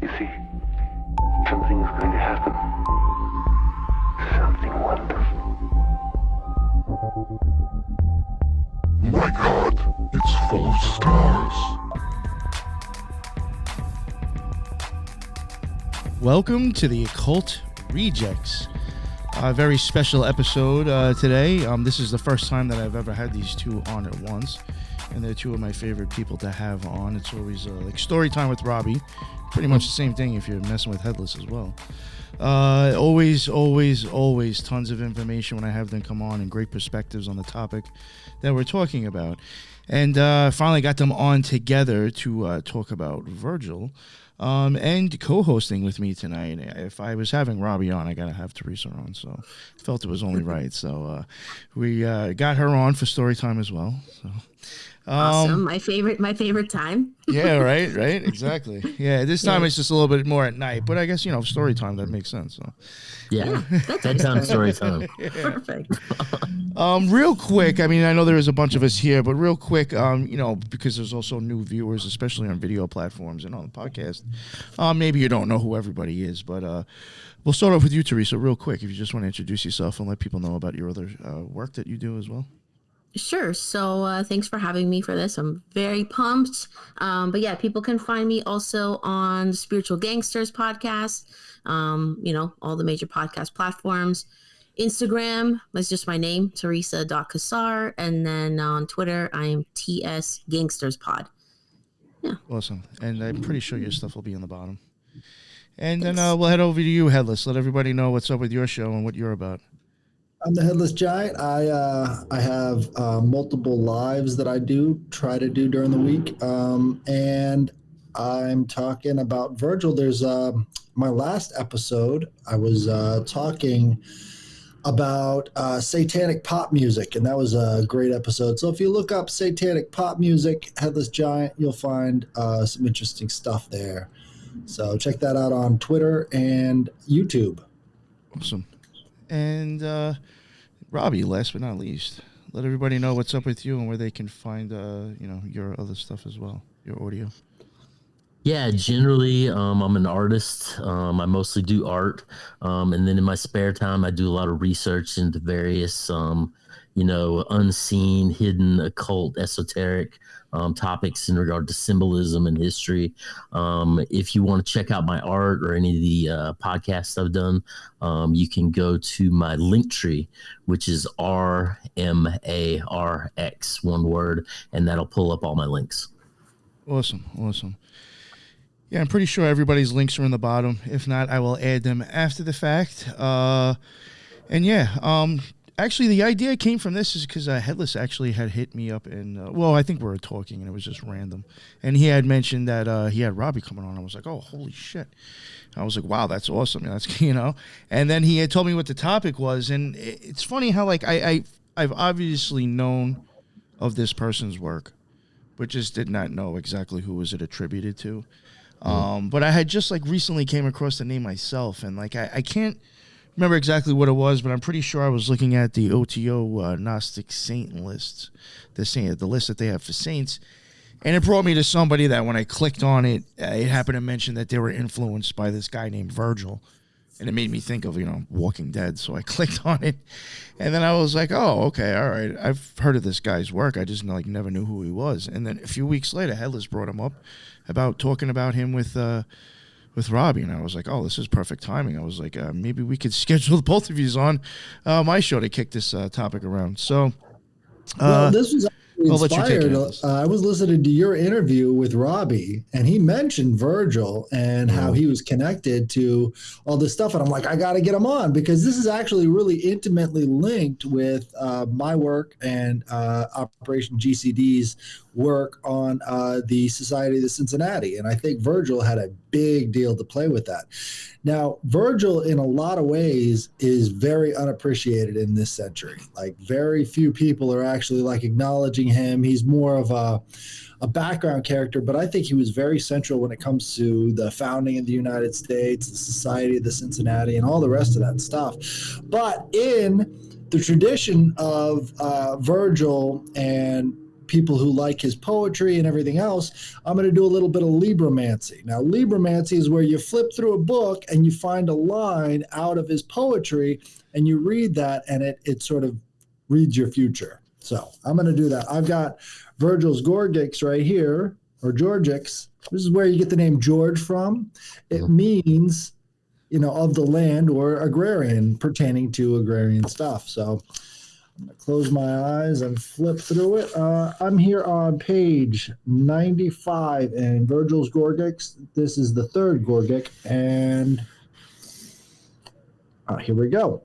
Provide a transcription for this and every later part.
You see, something is going to happen. Something wonderful. My God, it's full of stars. Welcome to the Occult Rejects. A very special episode today. This is the first time that I've ever had these two on at once, and they're two of my favorite people to have on. It's always like story time with Robby. Pretty much the same thing if you're messing with Headless as well. Always tons of information when I have them come on and great perspectives on the topic that we're talking about. And finally got them on together to talk about Virgil. And co-hosting with me tonight. If I was having Robby on, I gotta have Teresa on, so felt it was only right. So we got her on for story time as well. So awesome, my favorite time. Yeah, right, exactly. Yeah, this time it's just a little bit more at night, but I guess story time, that makes sense. So yeah, bedtime story time. Yeah. Perfect. Real quick, I mean, I know there is a bunch of us here, but real quick, because there's also new viewers, especially on video platforms and on the podcast. Maybe you don't know who everybody is, but we'll start off with you, Teresa, real quick. If you just want to introduce yourself and let people know about your other work that you do as well. Sure. So thanks for having me for this. I'm very pumped. But yeah, people can find me also on the Spiritual Gangsters podcast, all the major podcast platforms. Instagram, that's just my name, Teresa.Cassar. And then on Twitter, I am TS Gangsters Pod. Yeah. Awesome. And I'm pretty sure your stuff will be on the bottom. And then we'll head over to you, Headless. Let everybody know what's up with your show and what you're about. I'm the Headless Giant. I have multiple lives that I try to do during the week. And I'm talking about Virgil. There's my last episode, I was talking about satanic pop music, and that was a great episode. So if you look up satanic pop music, Headless Giant, you'll find some interesting stuff there. So check that out on Twitter and YouTube. Awesome. And Robby, last but not least, let everybody know what's up with you and where they can find your other stuff as well, your audio. Yeah, generally, I'm an artist. I mostly do art. And then in my spare time, I do a lot of research into various, unseen, hidden, occult, esoteric topics in regard to symbolism and history. If you want to check out my art or any of the podcasts I've done, you can go to my Linktree, which is RMARX, one word, and that'll pull up all my links. Awesome. Yeah, I'm pretty sure everybody's links are in the bottom. If not, I will add them after the fact. Actually, the idea came from this is because Headless actually had hit me up and, I think we were talking and it was just random. And he had mentioned that he had Robby coming on. I was like, oh, holy shit. I was like, wow, that's awesome. That's, And then he had told me what the topic was. And it's funny how, like, I've obviously known of this person's work, but just did not know exactly who was it attributed to. But I had just like recently came across the name myself, and like I can't remember exactly what it was, but I'm pretty sure I was looking at the OTO Gnostic Saint list, the list that they have for saints, and it brought me to somebody that when I clicked on it, it happened to mention that they were influenced by this guy named Virgil, and it made me think of Walking Dead. So I clicked on it, and then I was like, oh, okay, all right, I've heard of this guy's work. I just never knew who he was, and then a few weeks later, Headless brought him up about talking about him with Robby, and I was like, oh, this is perfect timing. I was like, maybe we could schedule both of you on my show to kick this topic around. So, this was inspired. I was listening to your interview with Robby, and he mentioned Virgil and how he was connected to all this stuff. And I'm like, I got to get him on because this is actually really intimately linked with my work and Operation GCD's work on the Society of the Cincinnati. And I think Virgil had a big deal to play with that. Now, Virgil, in a lot of ways, is very unappreciated in this century. Like, very few people are actually like acknowledging him. He's more of a background character, but I think he was very central when it comes to the founding of the United States, the Society of the Cincinnati, and all the rest of that stuff. But in the tradition of Virgil and people who like his poetry and everything else, I'm going to do a little bit of Libranomancy. Now, Libranomancy is where you flip through a book and you find a line out of his poetry and you read that, and it sort of reads your future. So I'm going to do that. I've got Virgil's Georgics right here, or Georgics. This is where you get the name George from. It means, of the land, or agrarian, pertaining to agrarian stuff. So I'm going to close my eyes and flip through it. I'm here on page 95 in Virgil's Georgics. This is the third Georgic, and here we go.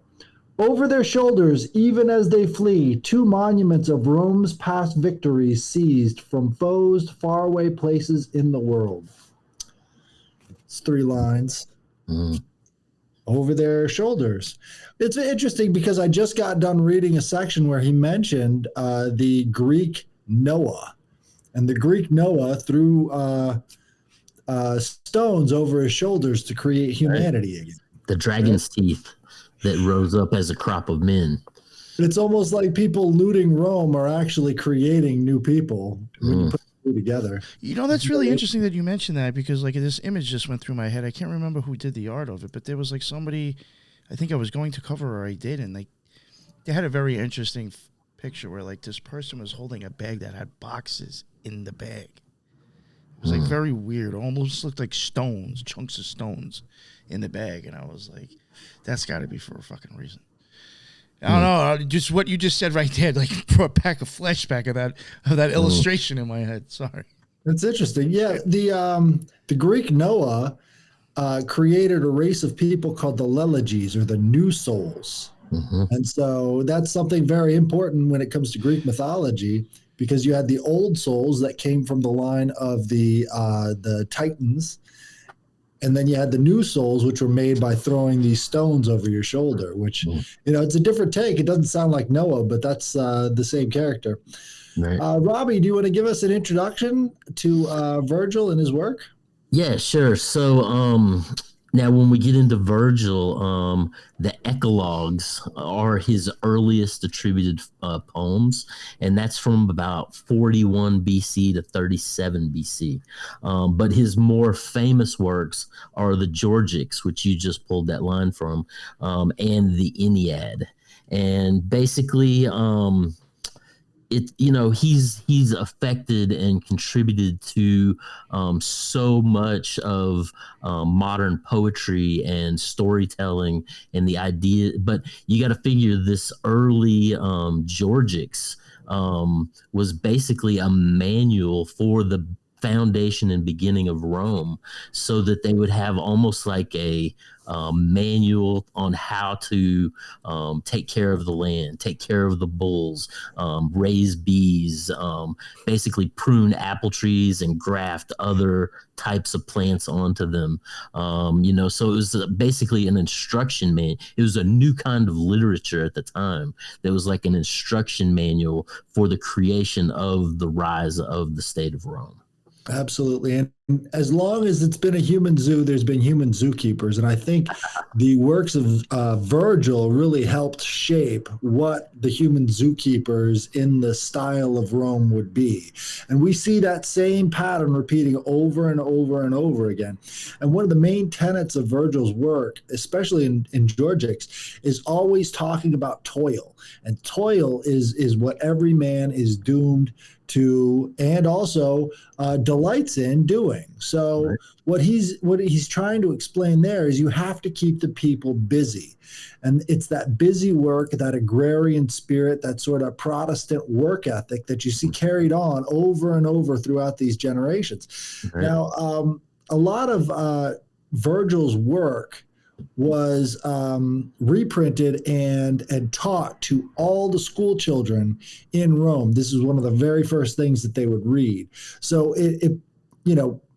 Over their shoulders, even as they flee, two monuments of Rome's past victories seized from foes faraway places in the world. It's 3 lines. Over their shoulders. It's interesting because I just got done reading a section where he mentioned the Greek Noah. And the Greek Noah threw stones over his shoulders to create humanity again. The dragon's teeth that rose up as a crop of men. It's almost like people looting Rome are actually creating new people when you put the two together. That's really interesting that you mentioned that, because like this image just went through my head. I can't remember who did the art of it, but there was like somebody, I think I was going to cover, or I did, and they had a very interesting picture where like this person was holding a bag that had boxes in the bag. It was like very weird. It almost looked like stones, chunks of stones in the bag, and I was like, that's got to be for a fucking reason. I don't know. Just what you just said right there, like brought back a flashback of that illustration in my head. Sorry. That's interesting. Yeah, the Greek Noah created a race of people called the Leleges, or the new souls, and so that's something very important when it comes to Greek mythology, because you had the old souls that came from the line of the Titans. And then you had the new souls, which were made by throwing these stones over your shoulder, which, it's a different take. It doesn't sound like Noah, but that's the same character. Right. Robby, do you want to give us an introduction to Virgil and his work? Yeah, sure. So now when we get into Virgil, the Eclogues are his earliest attributed poems, and that's from about 41 BC to 37 BC. But his more famous works are the Georgics, which you just pulled that line from, and the Aeneid. And basically, he's affected and contributed to so much of modern poetry and storytelling and the idea. But you got to figure this early Georgics was basically a manual for the foundation and beginning of Rome, so that they would have almost like a manual on how to take care of the land, take care of the bulls, raise bees, basically prune apple trees and graft other types of plants onto them. So it was basically an instruction manual. It was a new kind of literature at the time that was like an instruction manual for the creation of the rise of the state of Rome. Absolutely. And as long as it's been a human zoo, there's been human zookeepers. And I think the works of Virgil really helped shape what the human zookeepers in the style of Rome would be. And we see that same pattern repeating over and over and over again. And one of the main tenets of Virgil's work, especially in Georgics, is always talking about toil. And toil is what every man is doomed to, and also delights in doing. So what he's trying to explain there is you have to keep the people busy. And it's that busy work, that agrarian spirit, that sort of Protestant work ethic that you see carried on over and over throughout these generations. Right. Now, a lot of Virgil's work was reprinted and taught to all the school children in Rome. This is one of the very first things that they would read. So it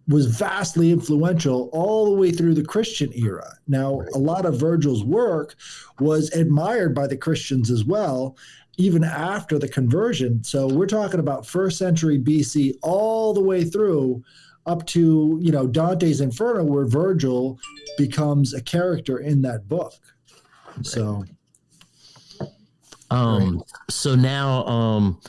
was vastly influential all the way through the Christian era. Now, a lot of Virgil's work was admired by the Christians as well, even after the conversion. So we're talking about 1st century BC all the way through up to, Dante's Inferno, where Virgil becomes a character in that book. So, so now,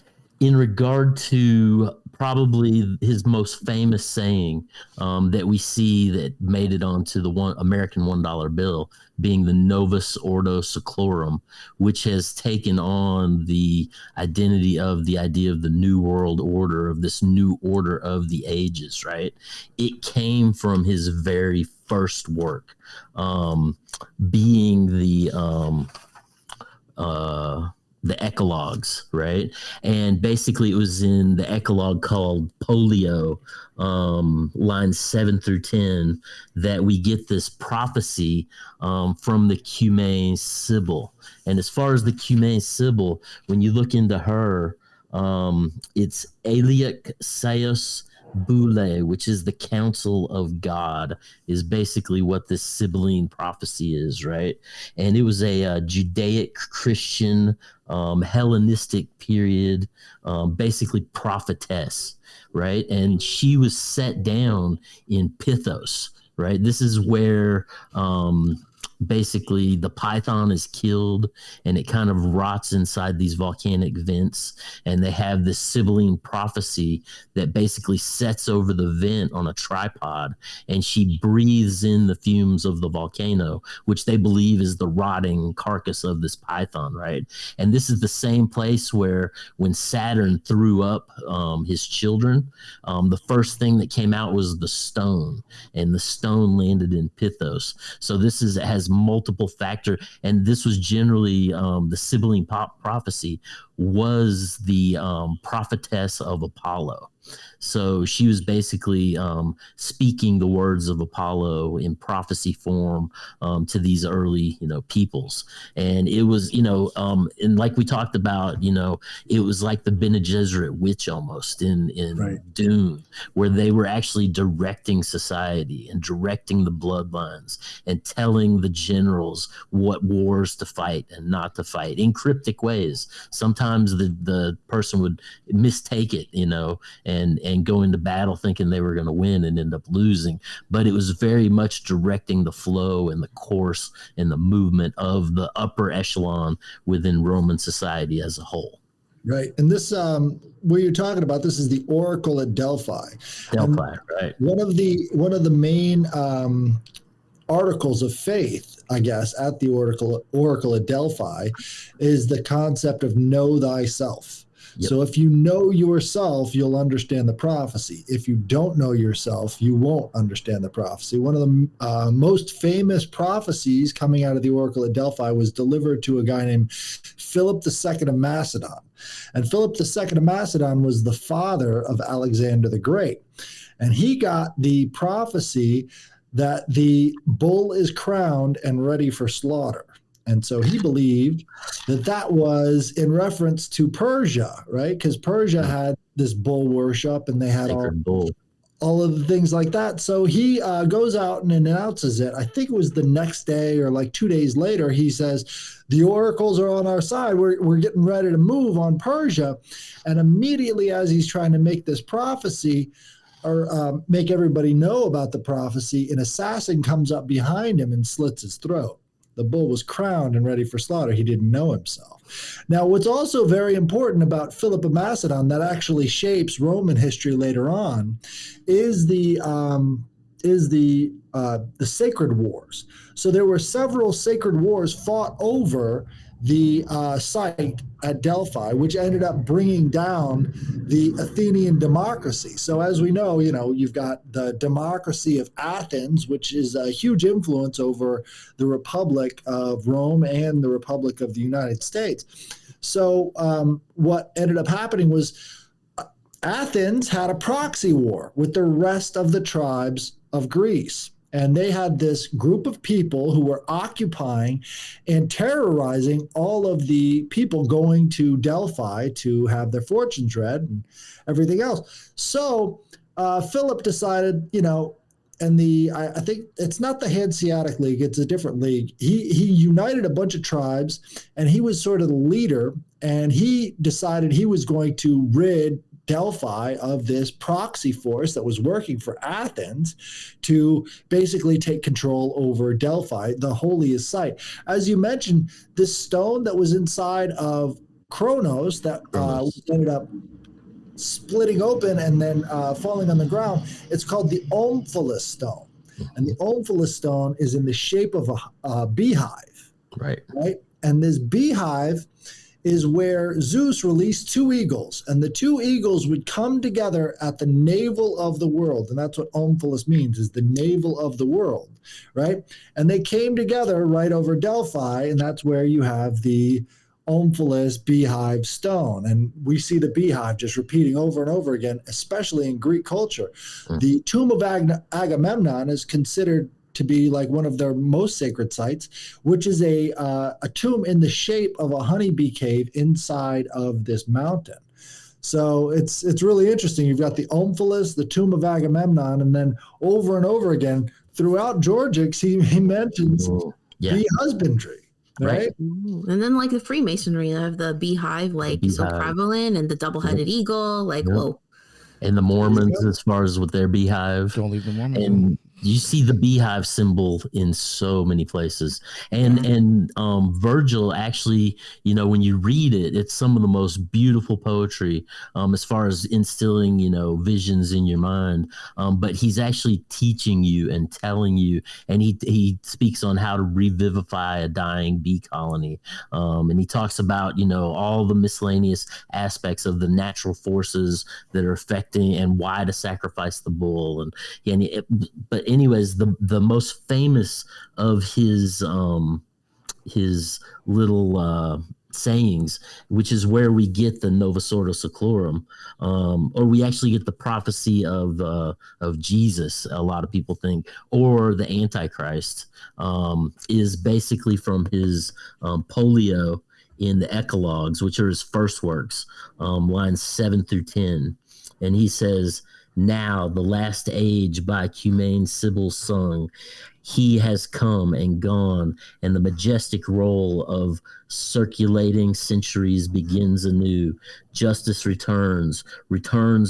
in regard to probably his most famous saying that we see that made it onto the American $1 bill, being the Novus Ordo Seclorum, which has taken on the identity of the idea of the New World Order, of this new order of the ages, right? It came from his very first work, being the eclogues, right? And basically it was in the eclogue called Polio, lines 7 through 10, that we get this prophecy from the Cumaean Sibyl. And as far as the Cumaean Sibyl, when you look into her, it's Eliac Seus Boule, which is the counsel of God, is basically what this Sibylline prophecy is, right? And it was a Judaic Christian Hellenistic period, basically prophetess, right? And she was set down in Pythos, right? This is where basically the python is killed and it kind of rots inside these volcanic vents, and they have this Sibylline prophecy that basically sets over the vent on a tripod, and she breathes in the fumes of the volcano, which they believe is the rotting carcass of this python, right? And this is the same place where when Saturn threw up his children, the first thing that came out was the stone, and the stone landed in Pythos. So this has multiple factor, and this was generally the Sibylline prophecy was the prophetess of Apollo. So she was basically speaking the words of Apollo in prophecy form to these early, peoples. And it was, and like we talked about, it was like the Bene Gesserit witch almost in right. Dune, where they were actually directing society and directing the bloodlines and telling the generals what wars to fight and not to fight in cryptic ways. Sometimes the person would mistake it, and go into battle thinking they were going to win and end up losing. But it was very much directing the flow and the course and the movement of the upper echelon within Roman society as a whole. Right. And this, what you're talking about, this is the Oracle at Delphi. Right. One of the main articles of faith, I guess, at the Oracle at Delphi is the concept of know thyself. Yep. So if you know yourself, you'll understand the prophecy. If you don't know yourself, you won't understand the prophecy. One of the most famous prophecies coming out of the Oracle at Delphi was delivered to a guy named Philip II of Macedon. And Philip II of Macedon was the father of Alexander the Great. And he got the prophecy that the bull is crowned and ready for slaughter. And so he believed that was in reference to Persia, right? Because Persia had this bull worship and they had all of the things like that. So he goes out and announces it. I think it was the next day or like 2 days later. He says, the oracles are on our side. We're getting ready to move on Persia. And immediately as he's trying to make this prophecy or make everybody know about the prophecy, an assassin comes up behind him and slits his throat. The bull was crowned and ready for slaughter. He didn't know himself. Now, what's also very important about Philip of Macedon that actually shapes Roman history later on is the sacred wars. So there were several sacred wars fought over the site at Delphi, which ended up bringing down the Athenian democracy. So as we know, you've got the democracy of Athens, which is a huge influence over the Republic of Rome and the Republic of the United States. So what ended up happening was Athens had a proxy war with the rest of the tribes of Greece. And they had this group of people who were occupying and terrorizing all of the people going to Delphi to have their fortunes read and everything else. So Philip decided, and I think it's not the Hanseatic League, it's a different league. He united a bunch of tribes, and he was sort of the leader, and he decided he was going to rid Delphi of this proxy force that was working for Athens to basically take control over Delphi, the holiest site. As you mentioned, this stone that was inside of Kronos that ended up splitting open and then falling on the ground. It's called the Omphalos stone. And the Omphalos stone is in the shape of a beehive. Right. And this beehive is where Zeus released two eagles, and the two eagles would come together at the navel of the world. And that's what Omphalos means, is the navel of the world, right? And they came together right over Delphi, and that's where you have the Omphalos beehive stone. And we see the beehive just repeating over and over again, especially in Greek culture. The tomb of Agamemnon is considered to be like one of their most sacred sites, which is a tomb in the shape of a honeybee cave inside of this mountain. So it's really interesting. You've got the Omphalos, the tomb of Agamemnon, and then over and over again throughout Georgics, he mentions bee husbandry. Right. And then like the Freemasonry of the beehive, so prevalent, and the double-headed eagle, whoa. And the Mormons, as far as with their beehive. Don't leave the Mormons. And you see the beehive symbol in so many places. And Virgil actually, when you read it, it's some of the most beautiful poetry as far as instilling, visions in your mind. But he's actually teaching you and telling you, and he speaks on how to revivify a dying bee colony. And he talks about, all the miscellaneous aspects of the natural forces that are affecting and why to sacrifice the bull. But anyways, the most famous of his little sayings, which is where we get the Novus Ordo Seclorum, or we actually get the prophecy of Jesus, a lot of people think, or the Antichrist, is basically from his polio in the Eclogues, which are his first works, lines 7 through 10. And he says, "Now the last age by Cumane Sibyl sung, he has come and gone, and the majestic roll of circulating centuries begins anew. Justice returns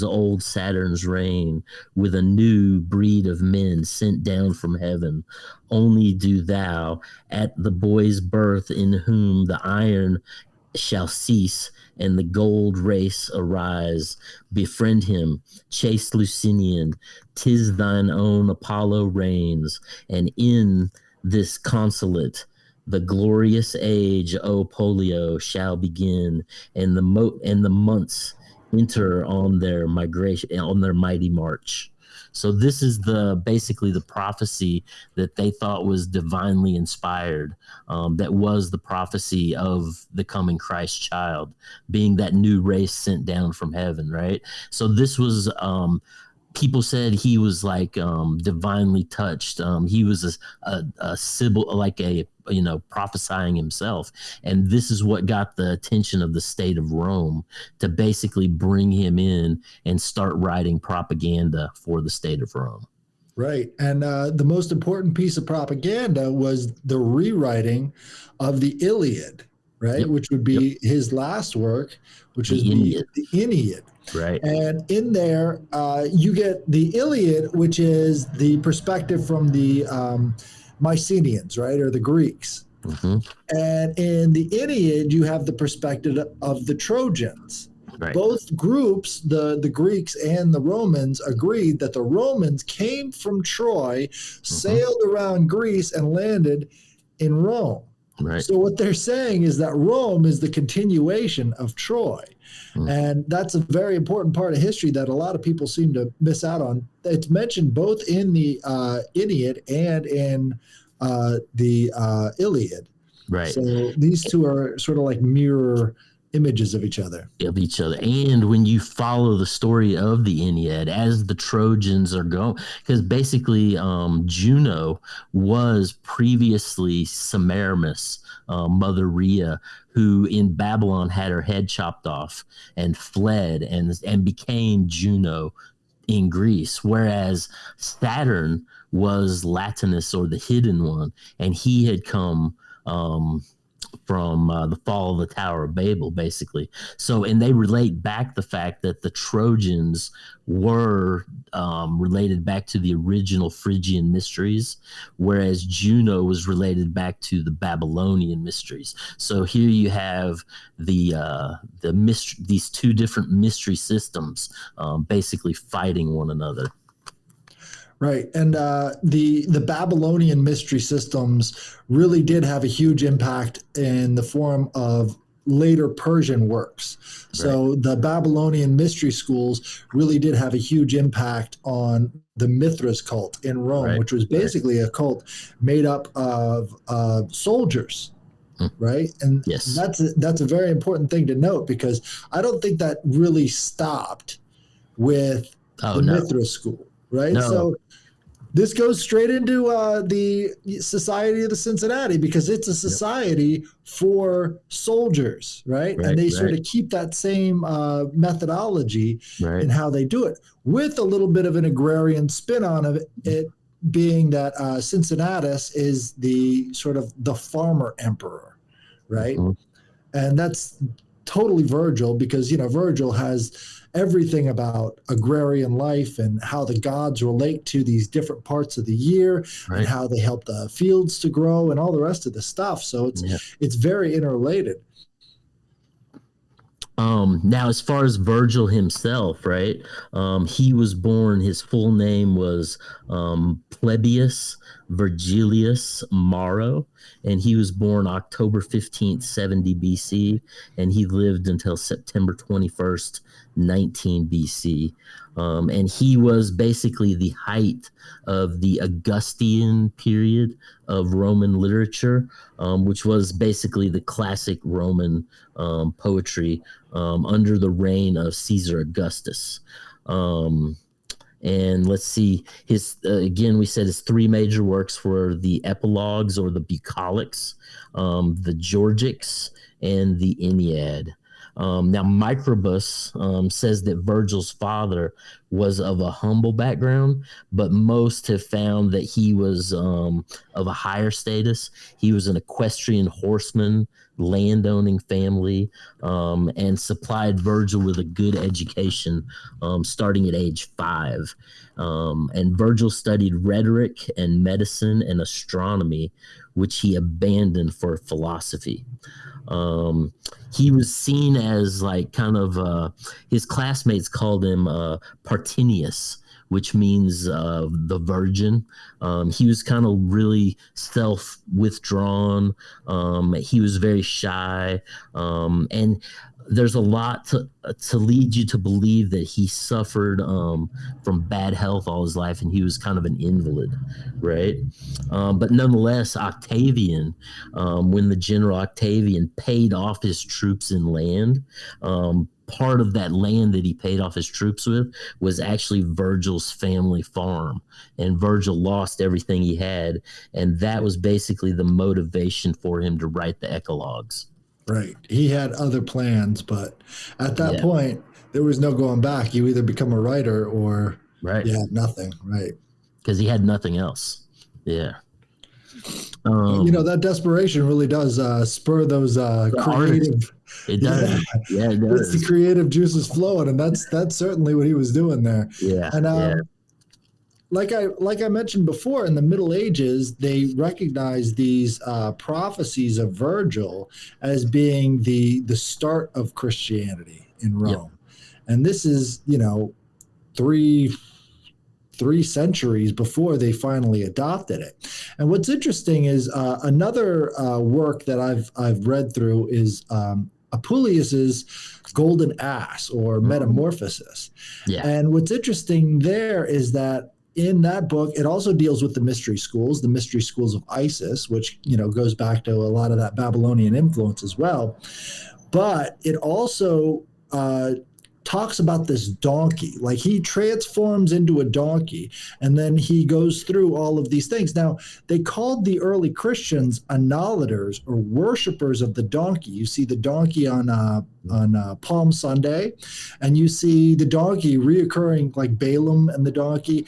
old Saturn's reign, with a new breed of men sent down from heaven. Only do thou, at the boy's birth in whom the iron shall cease and the gold race arise, befriend him, chaste Lucinian, 'tis thine own Apollo reigns, and in this consulate the glorious age, O Polio, shall begin, and the months enter on their migration, on their mighty march." So this is basically the prophecy that they thought was divinely inspired. That was the prophecy of the coming Christ child, being that new race sent down from heaven, right? So this was, people said he was divinely touched. He was a symbol, prophesying himself. And this is what got the attention of the state of Rome to basically bring him in and start writing propaganda for the state of Rome. Right. And the most important piece of propaganda was the rewriting of the Iliad, right? Yep. Which would be his last work, which is the Aeneid. Right. And in there, you get the Iliad, which is the perspective from the Mycenaeans, right, or the Greeks. Mm-hmm. And in the Aeneid, you have the perspective of the Trojans. Right. Both groups, the Greeks and the Romans, agreed that the Romans came from Troy, sailed around Greece, and landed in Rome. Right. So what they're saying is that Rome is the continuation of Troy. And that's a very important part of history that a lot of people seem to miss out on. It's mentioned both in the Aeneid and in the Iliad. Right. So these two are sort of like mirror images of each other. And when you follow the story of the Aeneid as the Trojans are going, because basically Juno was previously Semiramis, Mother Rhea, who in Babylon had her head chopped off and fled and became Juno in Greece, whereas Saturn was Latinus, or the hidden one, and he had come from the fall of the Tower of Babel, basically. So, and they relate back the fact that the Trojans were related back to the original Phrygian mysteries, whereas Juno was related back to the Babylonian mysteries. So here you have these two different mystery systems basically fighting one another. Right. And the Babylonian mystery systems really did have a huge impact in the form of later Persian works. So right. The Babylonian mystery schools really did have a huge impact on the Mithras cult in Rome, right. which was basically a cult made up of soldiers. Right. And yes. that's a very important thing to note, because I don't think that really stopped with Mithras school. Right. No. So this goes straight into the Society of the Cincinnati, because it's a society for soldiers, right? And they sort of keep that same methodology in how they do it, with a little bit of an agrarian spin on it, being that Cincinnatus is the sort of the farmer emperor, right? Mm-hmm. And that's totally Virgil, because, Virgil has everything about agrarian life and how the gods relate to these different parts of the year and how they help the fields to grow and all the rest of the stuff. So it's very interrelated. Now, as far as Virgil himself, right, he was born, his full name was Plebeius Virgilius Maro, and he was born October 15th, 70 BC, and he lived until September 21st, 19 BC. And he was basically the height of the Augustan period of Roman literature, which was basically the classic Roman poetry under the reign of Caesar Augustus. And let's see, his again, we said his three major works were the epilogues or the bucolics, the Georgics, and the Ennead. Now, Microbus says that Virgil's father was of a humble background, but most have found that he was of a higher status. He was an equestrian horseman, landowning family, and supplied Virgil with a good education starting at age 5. And Virgil studied rhetoric and medicine and astronomy, which he abandoned for philosophy. He was seen as his classmates called him Partinius, which means the virgin. He was kind of really self-withdrawn. He was very shy. And there's a lot to lead you to believe that he suffered from bad health all his life, and he was kind of an invalid, right? But nonetheless, Octavian, when the general Octavian paid off his troops in land, part of that land that he paid off his troops with was actually Virgil's family farm, and Virgil lost everything he had, and that was basically the motivation for him to write the Eclogues. Right. He had other plans, but at that point, there was no going back. You either become a writer or you had nothing. Right. Because he had nothing else. Yeah. That desperation really does spur those creative. It does. Yeah, it does. It's the creative juices flowing, and that's certainly what he was doing there. Yeah. And like I mentioned before, in the Middle Ages, they recognized these prophecies of Virgil as being the start of Christianity in Rome. And this is, three centuries before they finally adopted it. And what's interesting is another work that I've read through is Apuleius's Golden Ass, or Metamorphosis. Yeah. And what's interesting there is that in that book, it also deals with the mystery schools of Isis, which, goes back to a lot of that Babylonian influence as well. But it also talks about this donkey. Like, he transforms into a donkey, and then he goes through all of these things. Now, they called the early Christians annulators, or worshipers of the donkey. You see the donkey on Palm Sunday, and you see the donkey reoccurring, like Balaam and the donkey,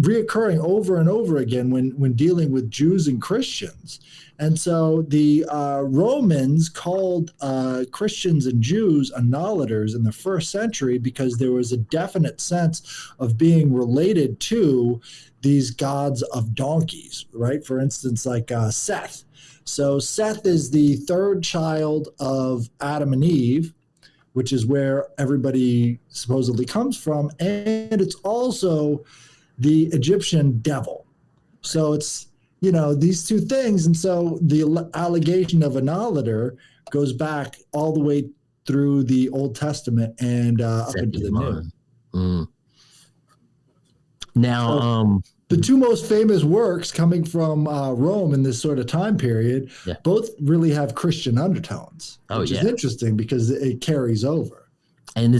reoccurring over and over again when dealing with Jews and Christians. And so the Romans called Christians and Jews annulators in the first century because there was a definite sense of being related to these gods of donkeys, right? For instance, like Seth. So Seth is the third child of Adam and Eve, which is where everybody supposedly comes from. And it's also the Egyptian devil. So it's, these two things. And so the allegation of annulator goes back all the way through the Old Testament and up into the New. Mm. Now, the two most famous works coming from Rome in this sort of time period, both really have Christian undertones, which is interesting because it carries over. And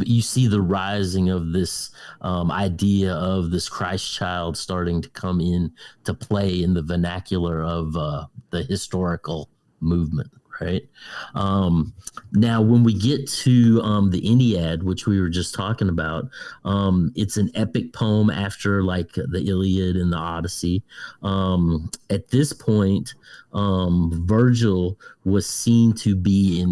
you see the rising of this idea of this Christ child starting to come in to play in the vernacular of the historical movement, right? Now, when we get to the Ennead, which we were just talking about, it's an epic poem after like the Iliad and the Odyssey. At this point, Virgil was seen to be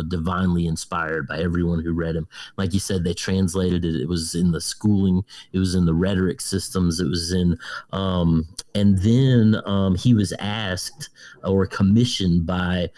divinely inspired by everyone who read him. Like you said, they translated it. It was in the schooling. It was in the rhetoric systems. It was in, and then he was asked or commissioned by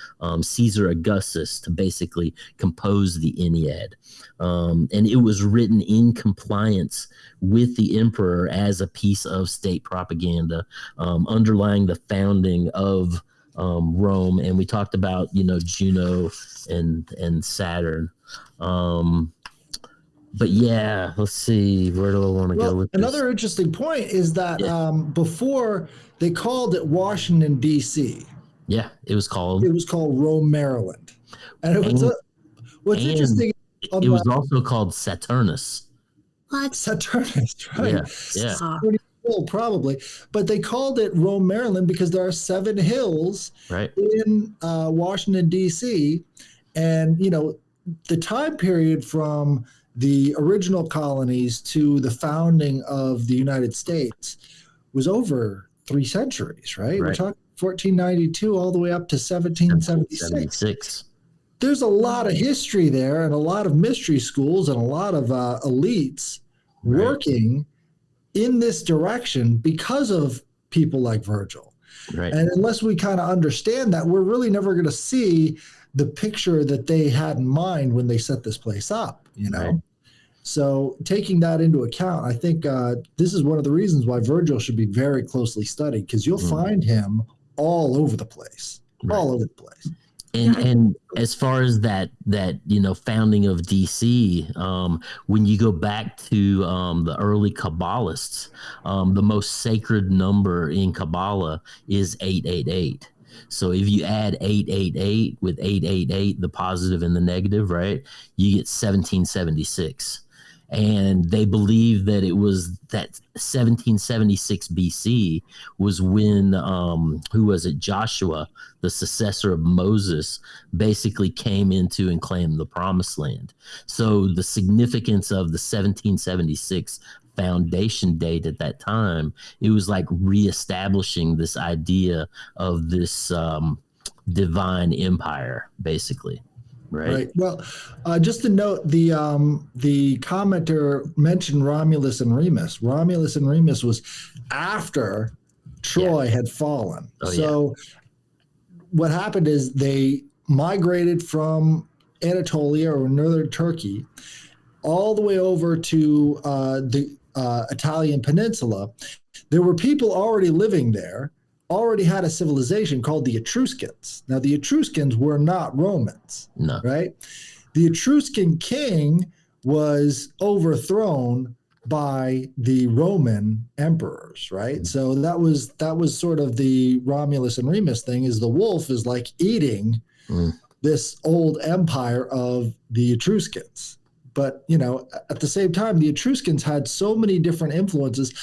Caesar Augustus to basically compose the Ennead. And it was written in compliance with the emperor as a piece of state propaganda, underlying the founding of Rome. And we talked about, Juno and Saturn. But yeah, let's see. Where do I want to go with this? Another interesting point is that before they called it Washington, D.C. Yeah, it was called Rome, Maryland. And it was what's interesting. It was also called Saturnus. What? Saturnus, right? Yeah. Pretty cool, probably. But they called it Rome, Maryland because there are 7 hills in Washington, D.C. And, the time period from the original colonies to the founding of the United States was over 3 centuries, right? We're talking 1492 all the way up to 1776. There's a lot of history there and a lot of mystery schools and a lot of elites working in this direction because of people like Virgil. Right. And unless we kind of understand that, we're really never going to see the picture that they had in mind when they set this place up, Right. So taking that into account, I think this is one of the reasons why Virgil should be very closely studied, because you'll find him all over the place, all over the place. And as far as that founding of DC, when you go back to the early Kabbalists, the most sacred number in Kabbalah is 888. So if you add 888 with 888, the positive and the negative, right, you get 1776. And they believe that it was that 1776 BC was when, Joshua, the successor of Moses, basically came into and claimed the promised land. So the significance of the 1776 foundation date at that time, it was like reestablishing this idea of this divine empire, basically. Right. Well, just to note, the commenter mentioned Romulus and Remus. Romulus and Remus was after Troy had fallen. What happened is they migrated from Anatolia or northern Turkey all the way over to the Italian peninsula. There were people already living there, already had a civilization called the Etruscans. Now, the Etruscans were not Romans, right? The Etruscan king was overthrown by the Roman emperors, right? So that was sort of the Romulus and Remus thing, is the wolf is like eating this old empire of the Etruscans. But, at the same time, the Etruscans had so many different influences.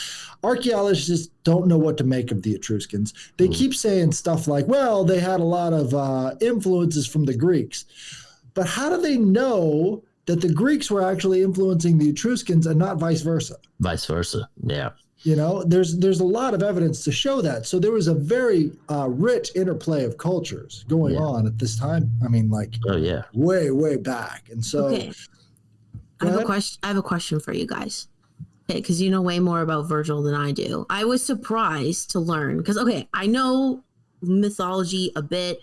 Archaeologists don't know what to make of the Etruscans. They keep saying stuff like, well, they had a lot of influences from the Greeks. But how do they know that the Greeks were actually influencing the Etruscans and not vice versa? Vice versa, yeah. You know, there's a lot of evidence to show that. So there was a very rich interplay of cultures going on at this time. I mean, like, way back. And so, okay. I have a question for you guys. Okay, because you know way more about Virgil than I do. I was surprised to learn because I know mythology a bit,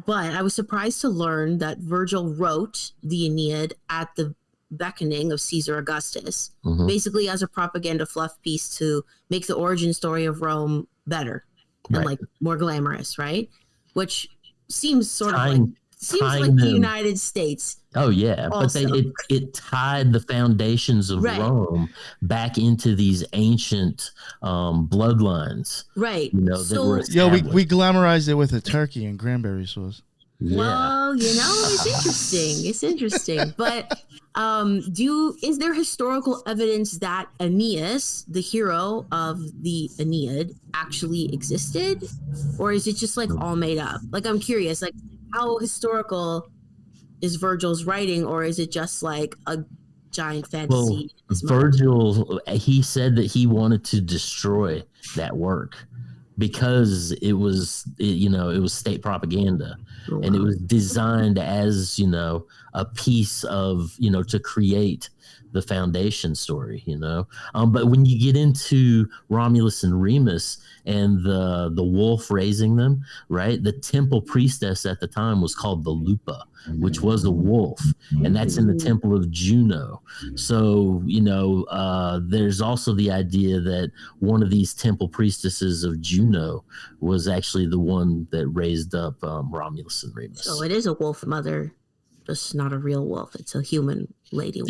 but I was surprised to learn that Virgil wrote the Aeneid at the beckoning of Caesar Augustus, basically as a propaganda fluff piece to make the origin story of Rome better and like more glamorous, right? Which seems sort of like the United States. Oh yeah, also. But it tied the foundations of Rome back into these ancient bloodlines, right? You know, we glamorized it with a turkey and cranberry sauce. Yeah. Well, you know, it's interesting. It's interesting, but is there historical evidence that Aeneas, the hero of the Aeneid, actually existed, or is it just like all made up? Like, I'm curious, like, how historical is Virgil's writing, or is it just like a giant fantasy? Well, Virgil, he said that he wanted to destroy that work because it was state propaganda, and it was designed as, you know, a piece of, you know, to create the foundation story, you know. But when you get into Romulus and Remus and the wolf raising them, right? The temple priestess at the time was called the Lupa, which was a wolf, and that's in the temple of Juno. So, you know, there's also the idea that one of these temple priestesses of Juno was actually the one that raised up Romulus and Remus. So it is a wolf mother, just not a real wolf. It's a human lady wolf.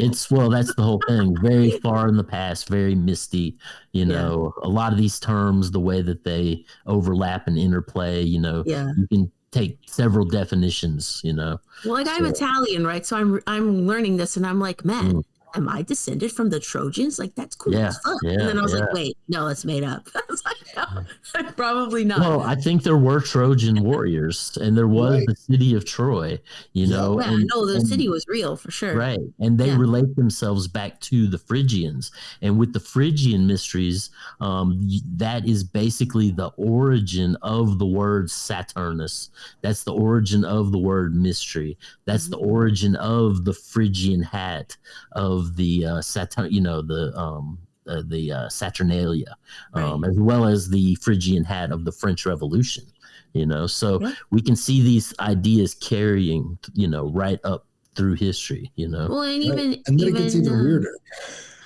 That's the whole thing. Very far in the past, very misty, you know. A lot of these terms, the way that they overlap and interplay, you know, you can take several definitions, you know. Well, like, I'm Italian, right? So I'm learning this, and I'm like, man, am I descended from the Trojans? Like, that's cool as fuck. And then I was like, wait, no, it's made up. I was like, no, probably not. Well, I think there were Trojan warriors, and there was the city of Troy, you know. Yeah, the city was real for sure. Right. And they relate themselves back to the Phrygians. And with the Phrygian mysteries, that is basically the origin of the word Saturnus. That's the origin of the word mystery. That's the origin of the Phrygian hat, of the Saturn, you know, the Saturnalia, as well as the Phrygian hat of the French Revolution, you know. So we can see these ideas carrying, you know, right up through history, you know. Well, and then it gets even weirder.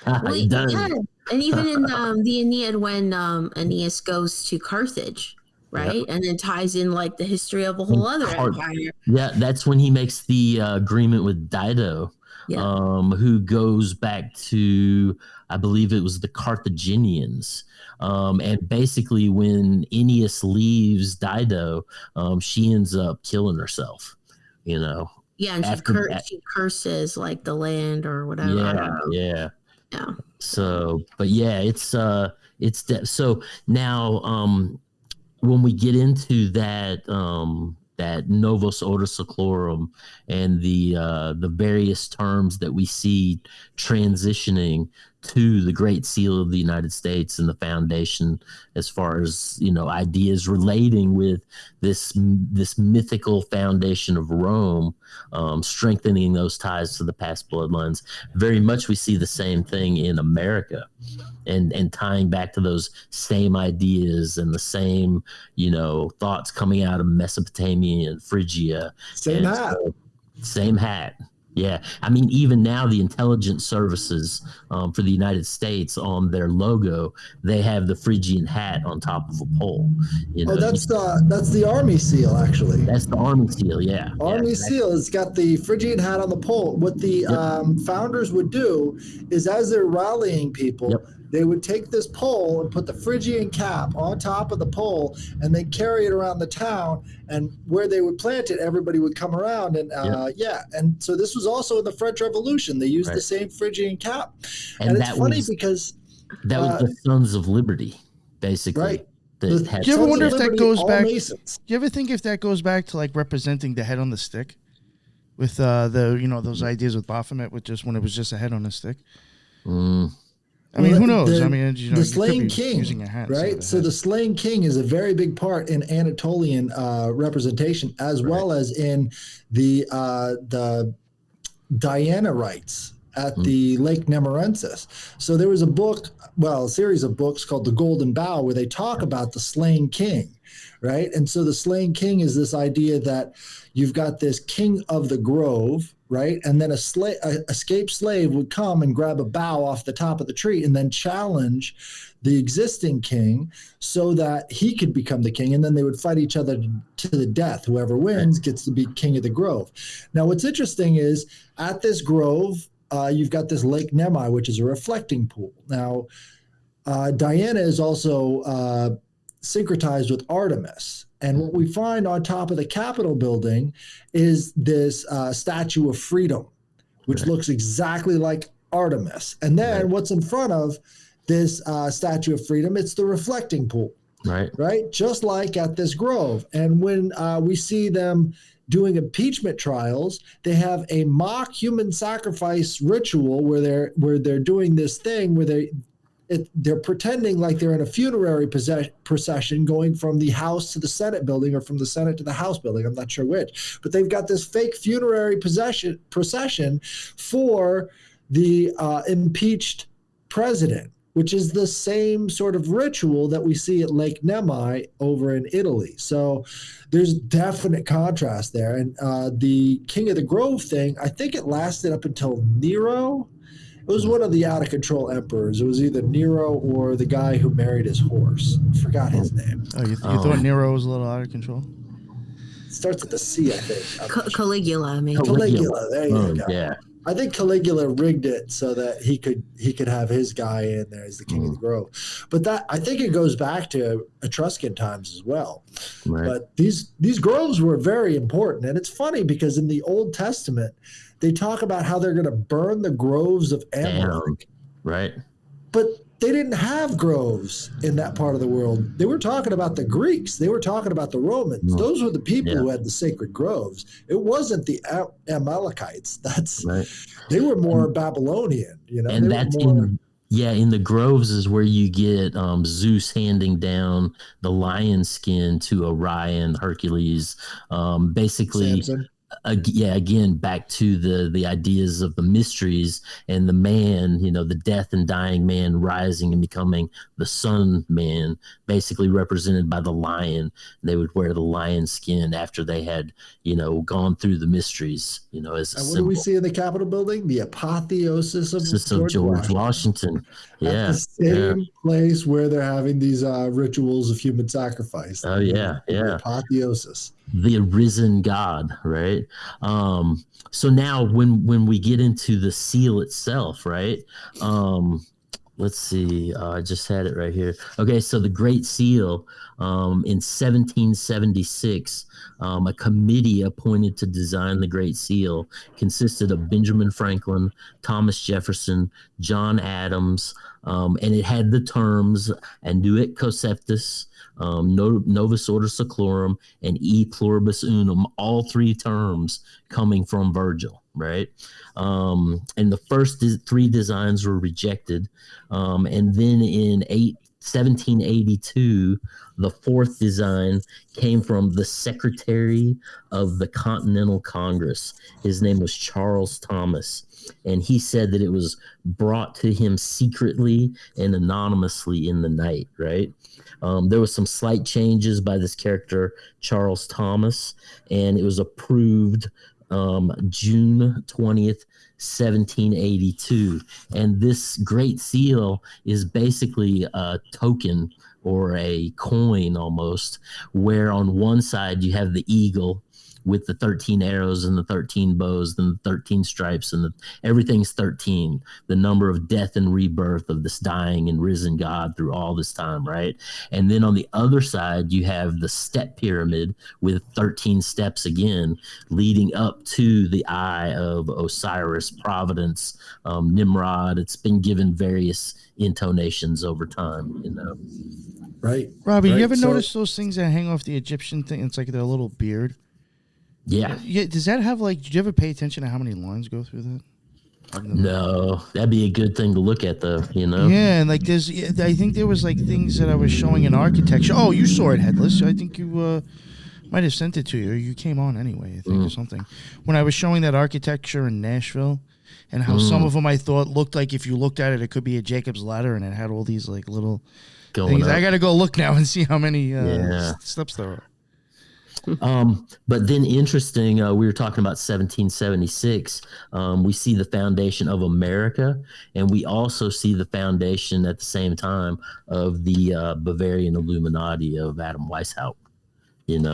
It does. Yeah. And even in the Aeneid, when Aeneas goes to Carthage, right, and then ties in like the history of a whole other empire. Yeah, that's when he makes the agreement with Dido. Who goes back to, I believe it was the Carthaginians. And basically when Aeneas leaves Dido, she ends up killing herself, you know. Yeah, and she curses like the land or whatever. Yeah. So, but so now when we get into that that Novus Ordo Seclorum and the various terms that we see transitioning to the Great Seal of the United States and the foundation, as far as, you know, ideas relating with this mythical foundation of Rome, strengthening those ties to the past bloodlines. Very much we see the same thing in America, and tying back to those same ideas and the same, you know, thoughts coming out of Mesopotamia and Phrygia. Same hat. Yeah. I mean, even now the intelligence services for the United States, on their logo, they have the Phrygian hat on top of a pole. You know, that's the Army seal, actually. That's the Army seal, yeah. Army seal has got the Phrygian hat on the pole. What the founders would do is, as they're rallying people, they would take this pole and put the Phrygian cap on top of the pole, and then carry it around the town. And where they would plant it, everybody would come around. And and so this was also in the French Revolution. They used the same Phrygian cap. And it's funny because that was the Sons of Liberty, basically. Right. Do you ever wonder if that goes back? Do you ever think if that goes back to like representing the head on the stick, with those ideas with Baphomet, with just when it was just a head on a stick? I mean, who knows? I mean, the Slain King, right? So the Slain King is a very big part in Anatolian representation, as well as in the Diana rites at the Lake Nemorensis. So there was a series of books called The Golden Bough, where they talk about the Slain King, right? And so the Slain King is this idea that you've got this king of the grove, right? And then a escaped slave would come and grab a bough off the top of the tree and then challenge the existing king so that he could become the king. And then they would fight each other to the death. Whoever wins gets to be king of the grove. Now, what's interesting is at this grove, you've got this Lake Nemi, which is a reflecting pool. Now, Diana is also syncretized with Artemis. And what we find on top of the Capitol building is this Statue of Freedom, which looks exactly like Artemis. And then what's in front of this Statue of Freedom? It's the reflecting pool, right? Just like at this grove. And when we see them doing impeachment trials, they have a mock human sacrifice ritual where they're doing this thing where they're pretending like they're in a funerary procession going from the House to the Senate building or from the Senate to the House building. I'm not sure which, but they've got this fake funerary procession for the impeached president, which is the same sort of ritual that we see at Lake Nemi over in Italy. So there's definite contrast there. And the King of the Grove thing, I think it lasted up until Nero. It was one of the out-of-control emperors. It was either Nero or the guy who married his horse. I forgot his name. Oh, you thought Nero was a little out of control? It starts with the C, I think. Caligula, maybe. Caligula, there you go. Yeah. I think Caligula rigged it so that he could have his guy in there as the King of the Grove. But that, I think it goes back to Etruscan times as well. Right. But these groves were very important. And it's funny because in the Old Testament, they talk about how they're going to burn the groves of Amalek. Right. But they didn't have groves in that part of the world. They were talking about the Greeks. They were talking about the Romans. Those were the people who had the sacred groves. It wasn't the Amalekites. They were more Babylonian, And that's in the groves is where you get Zeus handing down the lion skin to Orion, Hercules, basically. Samson. Again, back to the ideas of the mysteries and the man, the death and dying man rising and becoming the sun man, basically represented by the lion. They would wear the lion skin after they had, gone through the mysteries, as a what symbol. do we see in the Capitol building? The apotheosis of George Washington. At the same place where they're having these rituals of human sacrifice. Oh, yeah. The apotheosis. The arisen God, right? So now when we get into the seal itself, right? Let's see. I just had it right here. Okay, so the Great Seal in 1776, a committee appointed to design the Great Seal consisted of Benjamin Franklin, Thomas Jefferson, John Adams, and it had the terms Annuit Conceptus, Novus Ordo Seclorum, and E Pluribus Unum, all three terms coming from Virgil, right? And the first three designs were rejected. And then in 1782, the fourth design came from the Secretary of the Continental Congress. His name was Charles Thomas. And he said that it was brought to him secretly and anonymously in the night, right? There was some slight changes by this character, Charles Thomas, and it was approved June 20th, 1782. And this Great Seal is basically a token or a coin almost, where on one side you have the eagle with the 13 arrows and the 13 bows and the 13 stripes and everything's 13, the number of death and rebirth of this dying and risen God through all this time, right? And then on the other side, you have the step pyramid with 13 steps again, leading up to the eye of Osiris, Providence, Nimrod. It's been given various intonations over time, Right. Robbie, you ever notice those things that hang off the Egyptian thing? It's like their little beard. Yeah. Does that have did you ever pay attention to how many lines go through that? No, that'd be a good thing to look at, though. Yeah, and like I think there was like things that I was showing in architecture. Oh, you saw it, Headless. I think you might have sent it to you. You came on anyway, I think, or something. When I was showing that architecture in Nashville, and how some of them I thought looked like, if you looked at it, it could be a Jacob's ladder, and it had all these like little things. I got to go look now and see how many steps there are. But then interesting, we were talking about 1776. We see the foundation of America, and we also see the foundation at the same time of the Bavarian Illuminati of Adam Weishaupt.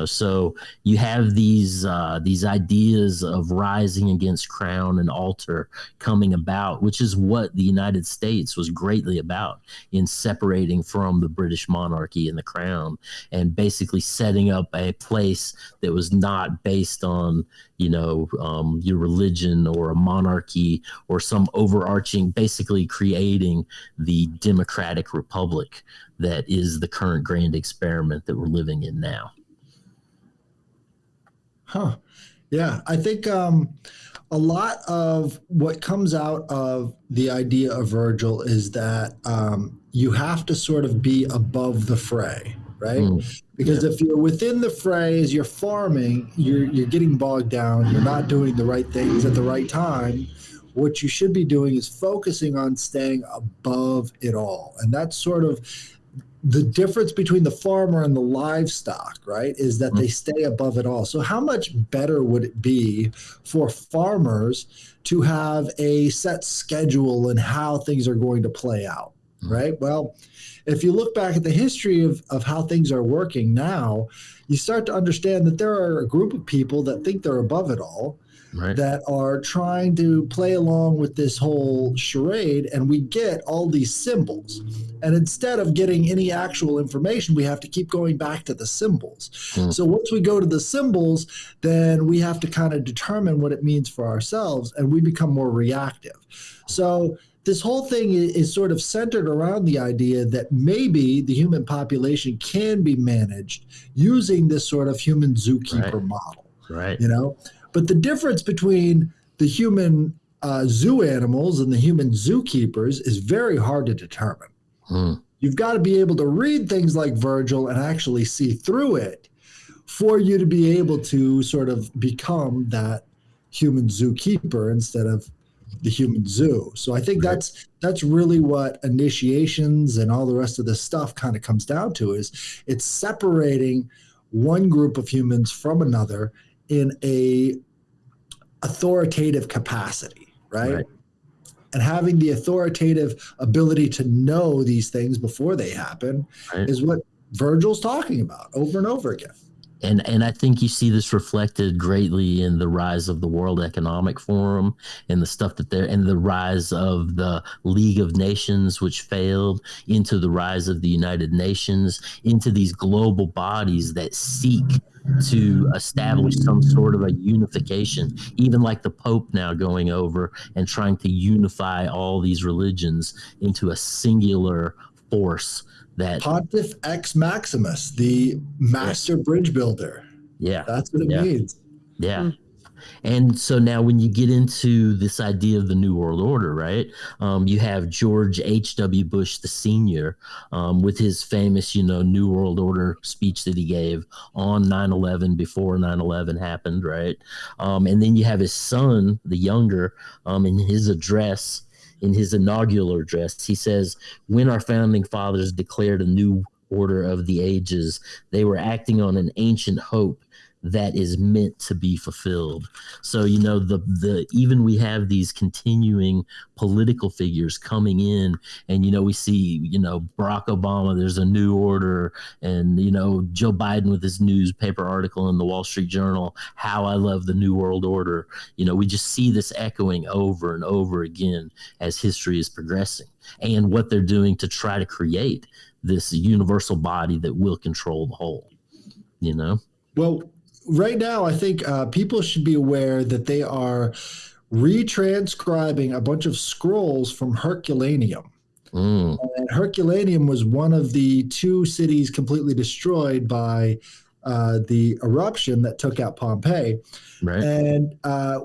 So you have these ideas of rising against crown and altar coming about, which is what the United States was greatly about in separating from the British monarchy and the crown, and basically setting up a place that was not based on, your religion or a monarchy or some overarching, basically creating the democratic republic that is the current grand experiment that we're living in now. Huh. Yeah, I think a lot of what comes out of the idea of Virgil is that you have to sort of be above the fray, right? Because if you're within the fray, as you're farming, you're getting bogged down. You're not doing the right things at the right time. What you should be doing is focusing on staying above it all. And that's sort of the difference between the farmer and the livestock, right, is that they stay above it all. So how much better would it be for farmers to have a set schedule and how things are going to play out, right? Well, if you look back at the history of how things are working now, you start to understand that there are a group of people that think they're above it all, that are trying to play along with this whole charade, and we get all these symbols. And instead of getting any actual information, we have to keep going back to the symbols. So once we go to the symbols, then we have to kind of determine what it means for ourselves, and we become more reactive. So this whole thing is sort of centered around the idea that maybe the human population can be managed using this sort of human zookeeper model, But the difference between the human zoo animals and the human zookeepers is very hard to determine. You've got to be able to read things like Virgil and actually see through it for you to be able to sort of become that human zookeeper instead of the human zoo. So I think that's really what initiations and all the rest of this stuff kind of comes down to, is it's separating one group of humans from another in a authoritative capacity, right? And having the authoritative ability to know these things before they happen is what Virgil's talking about over and over again. And I think you see this reflected greatly in the rise of the World Economic Forum and the stuff and the rise of the League of Nations, which failed, into the rise of the United Nations, into these global bodies that seek to establish some sort of a unification, even like the Pope now going over and trying to unify all these religions into a singular force. That Pontiff Ex Maximus, the master bridge builder. Yeah. That's what it means. Yeah. And so now when you get into this idea of the New World Order, right, you have George H.W. Bush, the senior, with his famous, New World Order speech that he gave on 9/11, before 9/11 happened, right? And then you have his son, the younger, in his address, in his inaugural address, he says, when our founding fathers declared a new order of the ages, they were acting on an ancient hope that is meant to be fulfilled. So, even we have these continuing political figures coming in, and, we see, Barack Obama, there's a new order, and, Joe Biden with his newspaper article in the Wall Street Journal, how I love the New World Order. We just see this echoing over and over again as history is progressing, and what they're doing to try to create this universal body that will control the whole, Well, right now, I think people should be aware that they are retranscribing a bunch of scrolls from Herculaneum. And Herculaneum was one of the two cities completely destroyed by the eruption that took out Pompeii. Right. And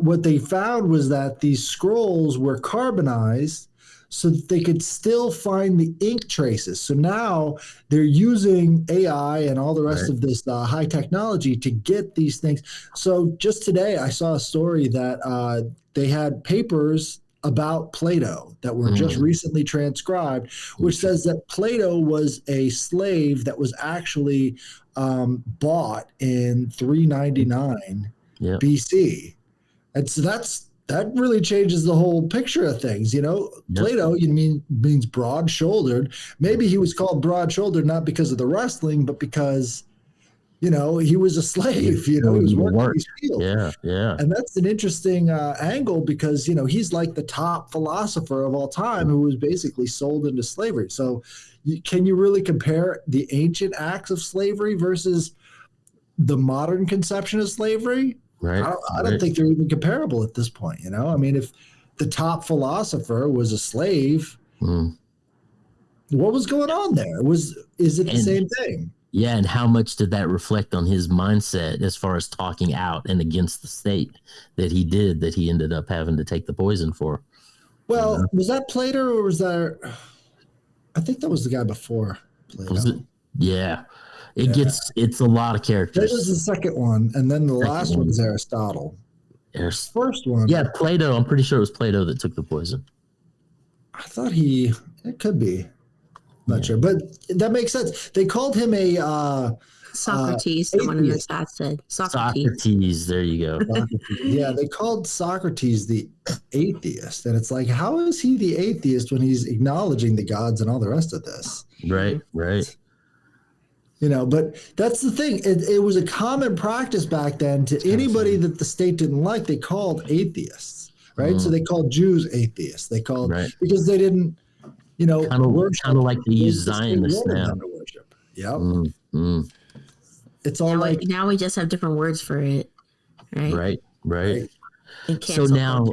what they found was that these scrolls were carbonized so that they could still find the ink traces. So now they're using AI and all the rest of this high technology to get these things. So just today, I saw a story that they had papers about Plato that were just recently transcribed, which says that Plato was a slave that was actually bought in 399 BC. And so that really changes the whole picture of things. Plato, means broad-shouldered. Maybe he was called broad-shouldered not because of the wrestling, but because he was a slave. He was working these fields. Yeah. And that's an interesting angle because he's like the top philosopher of all time who was basically sold into slavery. So, can you really compare the ancient acts of slavery versus the modern conception of slavery? Right. I don't think they're even comparable at this point. I mean, if the top philosopher was a slave, what was going on there? Is it the same thing? Yeah, and how much did that reflect on his mindset as far as talking out and against the state that he ended up having to take the poison for? Well, was that Plato or was that? I think that was the guy before Plato. Was it? Yeah. It's a lot of characters. That was the second one, and then the last one is Aristotle. First one. Yeah, Plato. I'm pretty sure it was Plato that took the poison. I thought it could be. Not sure, but that makes sense. They called him a Socrates. Someone in the chat said Socrates. There you go. Yeah, they called Socrates the atheist, and it's like, how is he the atheist when he's acknowledging the gods and all the rest of this? Right. But that's the thing. It was a common practice back then to anybody that the state didn't like, they called atheists, right? So they called Jews atheists. They called because they didn't. Kind of like they use Zionists now. Yeah. It's all now we just have different words for it, right? Right. So now,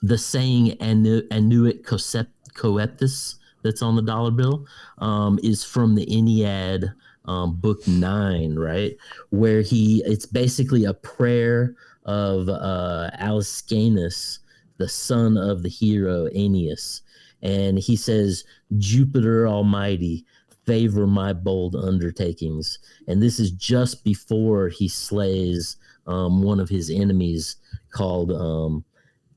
the saying "annuit coeptus" that's on the dollar bill is from the Aeneid, book 9, right? Where it's basically a prayer of Alcestis, the son of the hero Aeneas. And he says, "Jupiter Almighty, favor my bold undertakings." And this is just before he slays one of his enemies called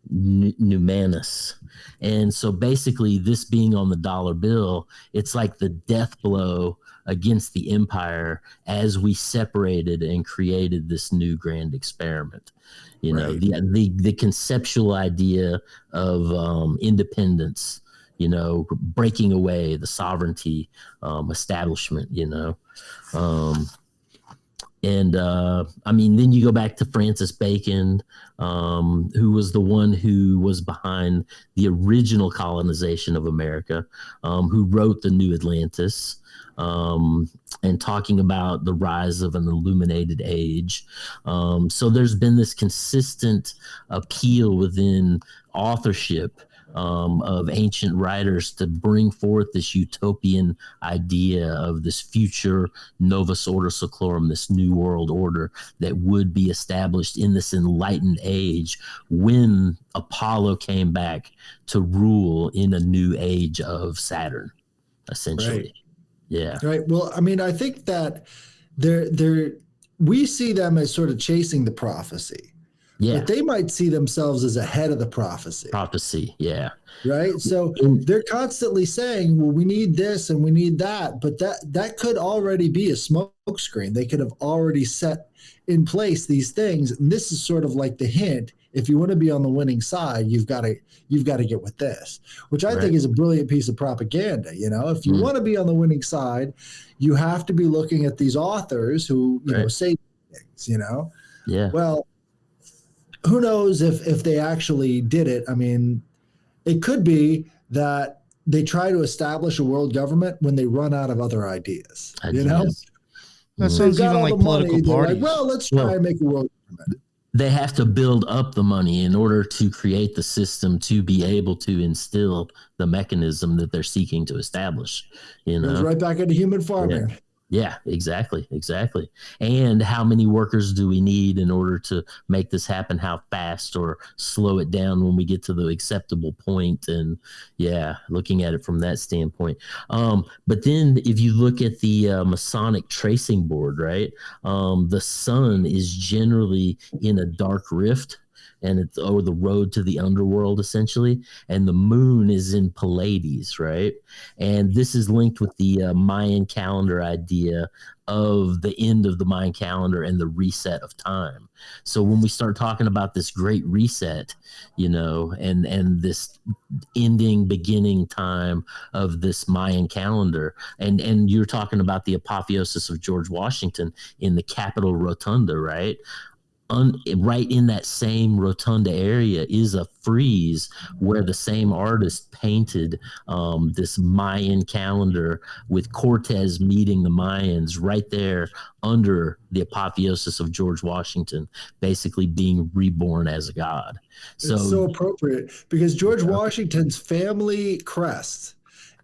Numanus. And so basically this being on the dollar bill, it's like the death blow against the empire as we separated and created this new grand experiment. The conceptual idea of independence, breaking away the sovereignty establishment, then you go back to Francis Bacon, who was the one who was behind the original colonization of America, who wrote The New Atlantis, and talking about the rise of an illuminated age. So there's been this consistent appeal within authorship of ancient writers to bring forth this utopian idea of this future Novus Ordo Seclorum, this new world order that would be established in this enlightened age when Apollo came back to rule in a new age of Saturn, essentially. Right. Yeah. Right. Well, I mean, I think that we see them as sort of chasing the prophecy. Yeah. But they might see themselves as ahead of the prophecy. Yeah. Right. So they're constantly saying, well, we need this and we need that. But that could already be a smoke screen. They could have already set in place these things. And this is sort of like the hint. If you want to be on the winning side, you've got to get with this, which I think is a brilliant piece of propaganda. If you want to be on the winning side, you have to be looking at these authors who, say things, Yeah. Well, who knows if they actually did it? I mean, it could be that they try to establish a world government when they run out of other ideas. That sounds even like political parties. Like, well, let's try and make a world government. They have to build up the money in order to create the system to be able to instill the mechanism that they're seeking to establish. Goes right back into human farming. Yeah, exactly. And how many workers do we need in order to make this happen? How fast or slow it down when we get to the acceptable point? And yeah, looking at it from that standpoint. But then if you look at the Masonic tracing board, right, the sun is generally in a dark rift, and it's over the road to the underworld, essentially. And the moon is in Pleiades, right? And this is linked with the Mayan calendar idea of the end of the Mayan calendar and the reset of time. So when we start talking about this great reset, you know, and this ending, beginning time of this Mayan calendar, and you're talking about the apotheosis of George Washington in the Capitol Rotunda, right? Right in that same rotunda area is a frieze where the same artist painted this Mayan calendar with Cortez meeting the Mayans right there under the apotheosis of George Washington, basically being reborn as a god. It's so appropriate because George Washington's family crest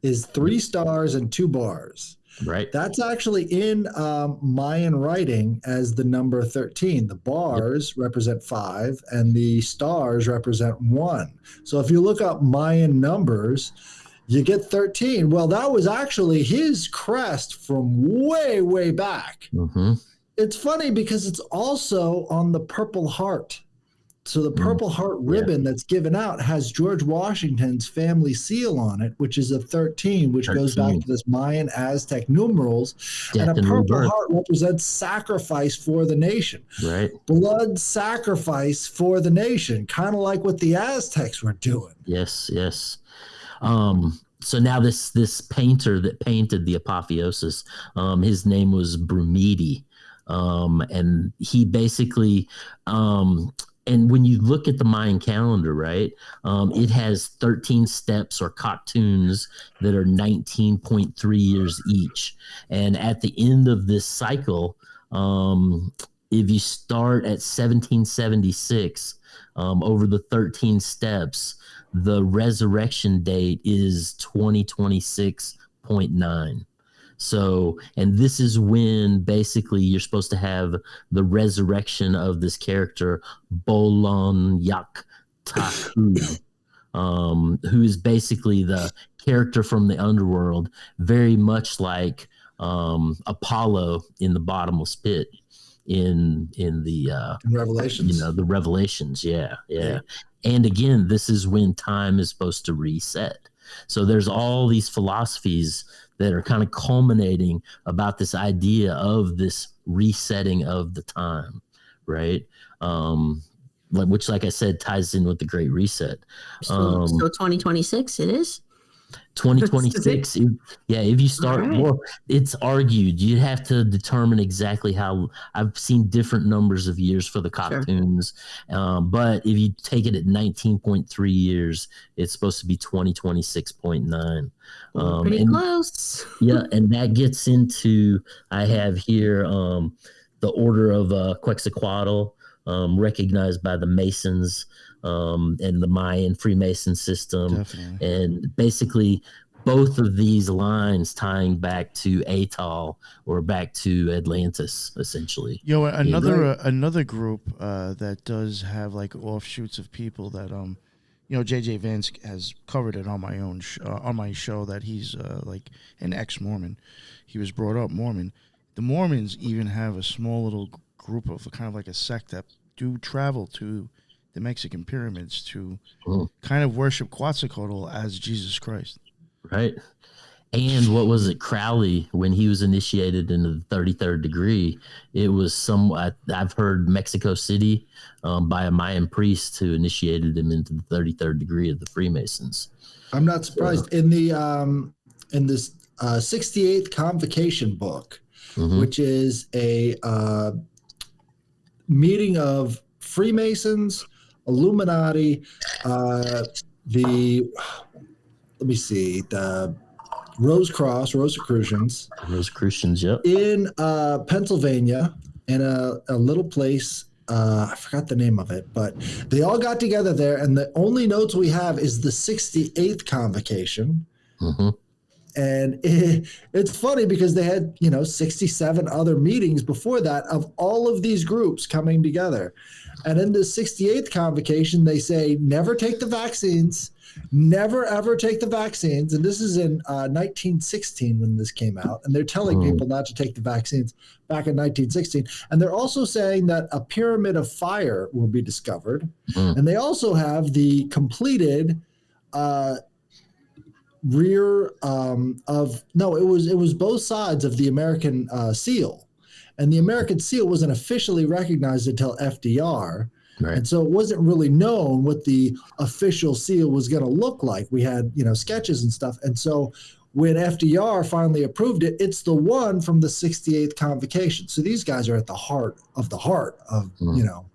is 3 stars and 2 bars. Right. That's actually in Mayan writing as the number 13. The bars represent 5 and the stars represent 1. So if you look up Mayan numbers, you get 13. Well, that was actually his crest from way, way back. Mm-hmm. It's funny because it's also on the Purple Heart. So the Purple Heart ribbon that's given out has George Washington's family seal on it, which is a 13, which goes back to this Mayan Aztec numerals. Death and a Purple rebirth. Heart represents sacrifice for the nation. Right. Blood sacrifice for the nation, kind of like what the Aztecs were doing. Yes. So now this painter that painted the apotheosis, his name was Brumidi. And he basically and when you look at the Mayan calendar, right, it has 13 steps or cartoons that are 19.3 years each. And at the end of this cycle, if you start at 1776, over the 13 steps, the resurrection date is 2026.9. So, and this is when basically you're supposed to have the resurrection of this character, Bolon Yak Taku, who is basically the character from the underworld, very much like Apollo in the bottomless pit in the Revelations. You know, the Revelations. Yeah. And again, this is when time is supposed to reset. So there's all these philosophies that are kind of culminating about this idea of this resetting of the time, right? Which, like I said, ties in with the Great Reset. So 2026 it is? 2026, if you start, well, it's argued. You have to determine exactly how. I've seen different numbers of years for the cartoons, but if you take it at 19.3 years, it's supposed to be 2026.9. Pretty close. Yeah, and that gets into, I have here the Order of Quetzalcoatl, recognized by the Masons, and the Mayan Freemason system. Definitely. And basically both of these lines tying back to Atal or back to Atlantis, essentially. Another group that does have like offshoots of people that JJ Vance has covered it on my own on my show, that he's like an ex-Mormon. He was brought up Mormon. The Mormons even have a small little group of kind of like a sect that do travel to the Mexican pyramids to kind of worship Quetzalcoatl as Jesus Christ. Right. And what was it, Crowley, when he was initiated into the 33rd degree, it was I've heard Mexico City by a Mayan priest who initiated him into the 33rd degree of the Freemasons. I'm not surprised. In this 68th Convocation book, which is a meeting of Freemasons, Illuminati, the Rosicrucians. Rosicrucians, yep. In Pennsylvania, in a little place, I forgot the name of it, but they all got together there, and the only notes we have is the 68th Convocation. And it's funny because they had, 67 other meetings before that of all of these groups coming together. And in the 68th convocation, they say, never take the vaccines, never, ever take the vaccines. And this is in 1916 when this came out. And they're telling people not to take the vaccines back in 1916. And they're also saying that a pyramid of fire will be discovered. And they also have the completed rear it was both sides of the American seal. And the American seal wasn't officially recognized until FDR. Right. And so it wasn't really known what the official seal was going to look like. We had, sketches and stuff. And so when FDR finally approved it, it's the one from the 68th convocation. So these guys are at the heart of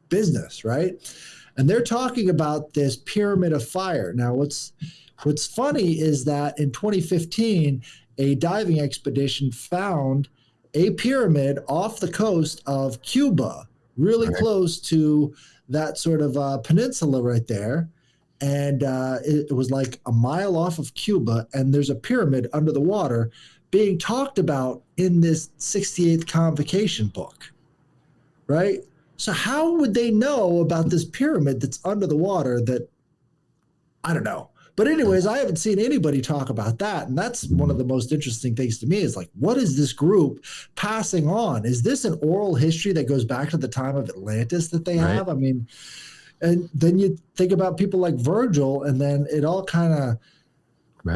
business, right? And they're talking about this pyramid of fire. Now, what's funny is that in 2015, a diving expedition found a pyramid off the coast of Cuba, really close to that sort of peninsula right there. And it was like a mile off of Cuba, and there's a pyramid under the water being talked about in this 68th convocation book, right? So how would they know about this pyramid that's under the water that, I don't know. But anyways, I haven't seen anybody talk about that. And that's one of the most interesting things to me is like, what is this group passing on? Is this an oral history that goes back to the time of Atlantis that they have? I mean, and then you think about people like Virgil, and then it all kind of,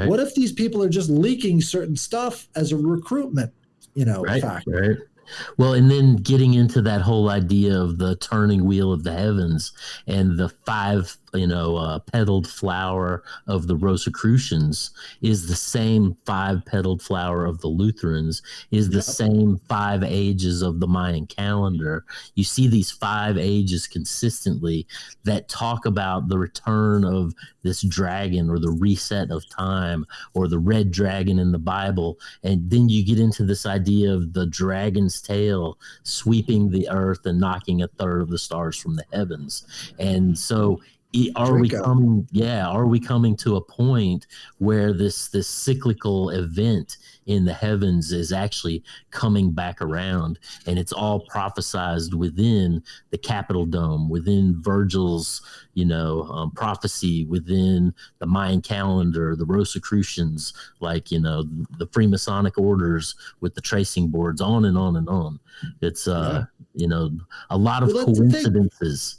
what if these people are just leaking certain stuff as a recruitment, factor? Right. Well, and then getting into that whole idea of the turning wheel of the heavens and the five, petaled flower of the Rosicrucians is the same five-petaled flower of the Lutherans, is the same 5 ages of the Mayan calendar. You see these 5 ages consistently that talk about the return of this dragon or the reset of time or the red dragon in the Bible. And then you get into this idea of the dragon's tail sweeping the earth and knocking a third of the stars from the heavens. And so are we coming to a point where this cyclical event in the heavens is actually coming back around, and it's all prophesized within the Capitol Dome, within Virgil's prophecy, within the Mayan calendar, the Rosicrucians, like the Freemasonic orders with the tracing boards, on and on and on. It's a lot of coincidences.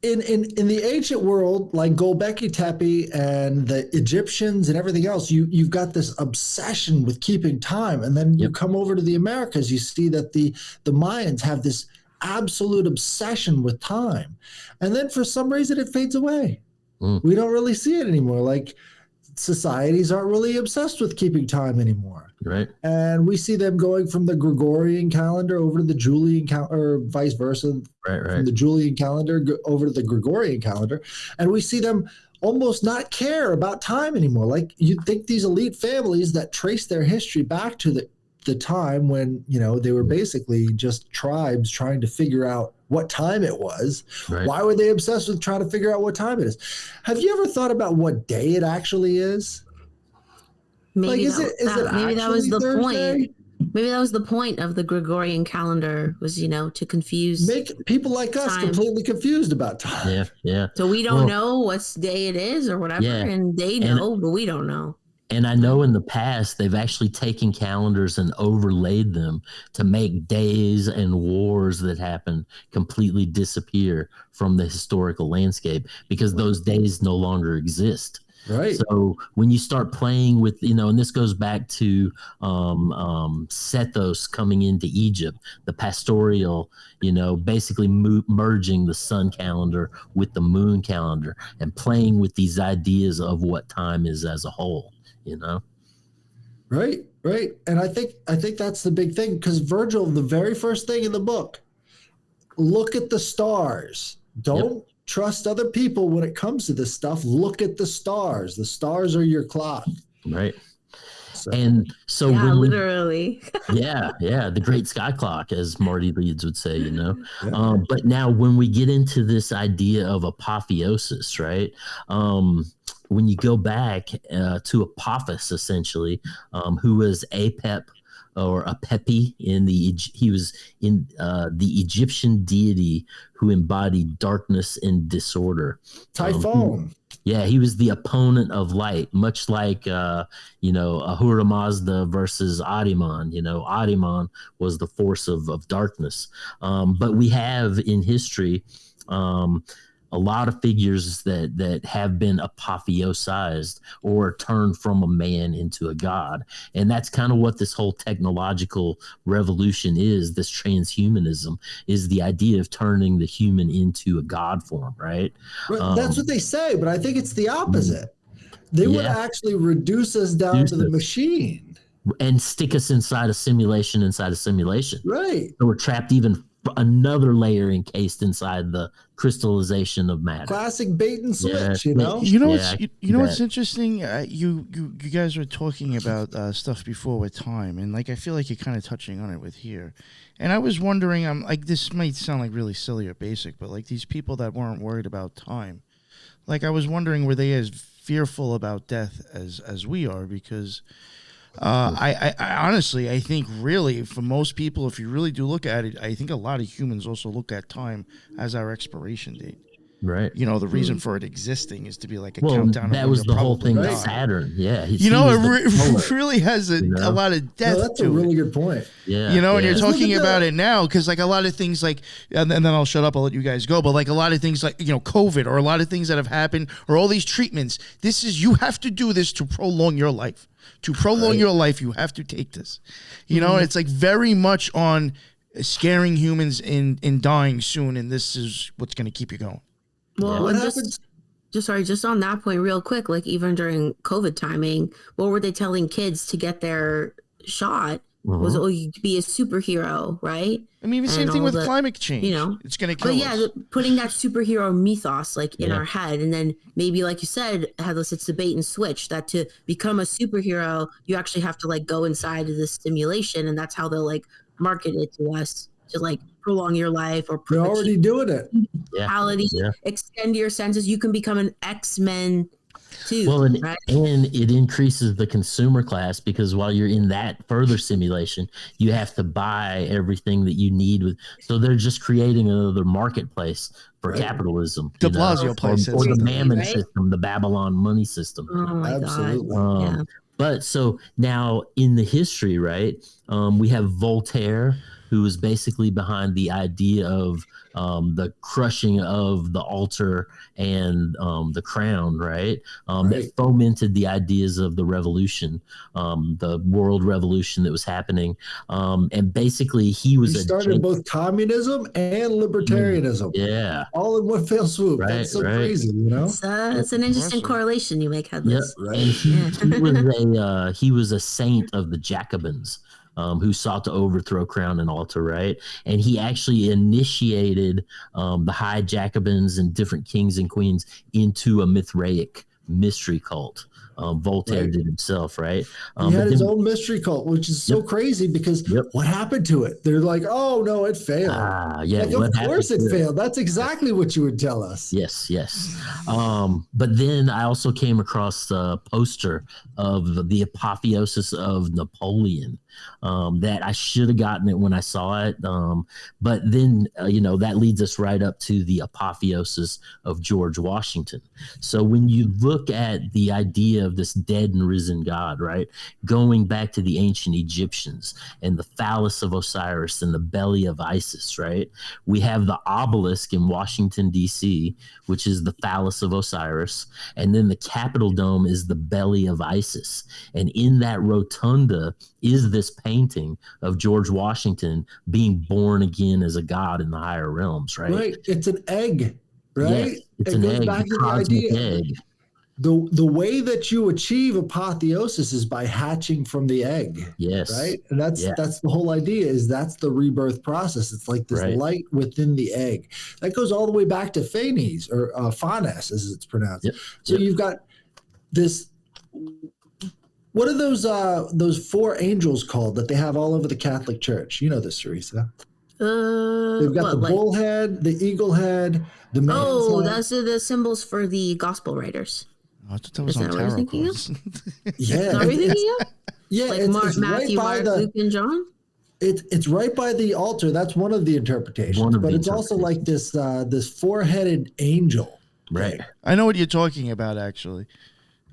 In the ancient world, like Gobekli Tepe and the Egyptians and everything else, you've got this obsession with keeping time. And then you come over to the Americas, you see that the Mayans have this absolute obsession with time. And then for some reason it fades away. We don't really see it anymore. Like societies aren't really obsessed with keeping time anymore. Right. And we see them going from the Gregorian calendar over to the Julian calendar, or vice versa. Right. From the Julian calendar over to the Gregorian calendar. And we see them almost not care about time anymore. Like you'd think these elite families that trace their history back to the time when, they were basically just tribes trying to figure out what time it was. Right. Why were they obsessed with trying to figure out what time it is? Have you ever thought about what day it actually is? Maybe that was the point. Maybe that was the point of the Gregorian calendar, was to confuse, make people like us completely confused about time. Yeah. So we don't know what day it is or whatever, and they know, but we don't know. And I know in the past they've actually taken calendars and overlaid them to make days and wars that happen completely disappear from the historical landscape, because those days no longer exist. Right. So when you start playing with, and this goes back to Sethos coming into Egypt, the pastoral, basically merging the sun calendar with the moon calendar and playing with these ideas of what time is as a whole, Right. And I think that's the big thing, because Virgil, the very first thing in the book, look at the stars. Don't trust other people when it comes to this stuff. Look at the stars. The stars are your clock. Right. So, and so literally. The great sky clock, as Marty Leeds would say, But now when we get into this idea of apotheosis, right? when you go back to Apophis, essentially, who was Apep or Apepi he was in the Egyptian deity who embodied darkness and disorder. Typhon. He was the opponent of light, much like Ahura Mazda versus Ahriman. Ahriman was the force of darkness. But we have in history a lot of figures that have been apotheosized or turned from a man into a god. And that's kind of what this whole technological revolution is. This transhumanism is the idea of turning the human into a god form, right? That's what they say, but I think it's the opposite. They would actually reduce us down to the machine. And stick us inside a simulation. Right. So we're trapped even another layer encased inside the crystallization of matter. Classic bait and switch, You know what's interesting? You guys were talking about stuff before with time, and like I feel like you're kind of touching on it with here. And I was wondering, this might sound like really silly or basic, but like these people that weren't worried about time, like I was wondering, were they as fearful about death as we are? Because I honestly, I think really for most people, if you really do look at it, I think a lot of humans also look at time as our expiration date. Right. The reason for it existing is to be like a countdown. That was the whole thing with Saturn. Yeah. It really has a lot of depth. That's a really good point. Yeah. And you're talking about it now because like a lot of things like, and then I'll shut up, I'll let you guys go. But like a lot of things like, COVID or a lot of things that have happened or all these treatments, you have to do this to prolong your life. To prolong your life, you have to take this. It's like very much on scaring humans in dying soon, and this is what's going to keep you going. Well, just on that point real quick, like even during COVID timing, what were they telling kids to get their shot? Was you be a superhero, right? I mean, the same thing with climate change. It's going to kill us. Putting that superhero mythos like in our head, and then maybe, like you said, Headless, it's the bait and switch. That to become a superhero, you actually have to like go inside of this simulation, and that's how they'll like market it to us to like prolong your life or they're already doing it. Extend your senses. You can become an X-Men. Well, and it increases the consumer class because while you're in that further simulation, you have to buy everything that you need. So they're just creating another marketplace for capitalism. De Blasio place. Or the Mammon system, the Babylon money system. Oh my Absolutely. God. But so now in the history, right, we have Voltaire, who is basically behind the idea of the crushing of the altar and the crown, right? That fomented the ideas of the revolution, the world revolution that was happening. And basically he started both communism and libertarianism. Yeah. All in one fell swoop. Right, That's so crazy, It's an interesting correlation you make, Headless. Yep. And he was a saint of the Jacobins. Who sought to overthrow crown and altar, right? And he actually initiated the High Jacobins and different kings and queens into a Mithraic mystery cult. Voltaire did himself, right? He had his own mystery cult, which is so crazy because what happened to it? They're like, oh, no, it failed. Of course it failed. That's exactly what you would tell us. Yes. But then I also came across a poster of the Apotheosis of Napoleon that I should have gotten it when I saw it. But then, that leads us right up to the Apotheosis of George Washington. So when you look at the idea of this dead and risen God, right, going back to the ancient Egyptians and the phallus of Osiris and the belly of Isis, right, we have the obelisk in Washington, D.C., which is the phallus of Osiris, and then the Capitol dome is the belly of Isis. And in that rotunda is this painting of George Washington being born again as a god in the higher realms, right? Right. It's an egg, right? Yes, it's an egg, back to the idea. Egg. The way that you achieve apotheosis is by hatching from the egg. Yes. Right? And that's the whole idea, is that's the rebirth process. It's like this light within the egg. That goes all the way back to Phanes or Phanes as it's pronounced. Yep. So you've got this. What are those four angels called that they have all over the Catholic Church? You know this, Teresa. They've got the bull head, the eagle head, the man's head. Those are the symbols for the gospel writers. I thought that was on tarot cards. Yeah. Are we thinking of? Yeah, Like it's Matthew, right by Mark, Luke, and John? It's right by the altar. That's one of the interpretations. But it's also like this four-headed angel. Right. I know what you're talking about, actually.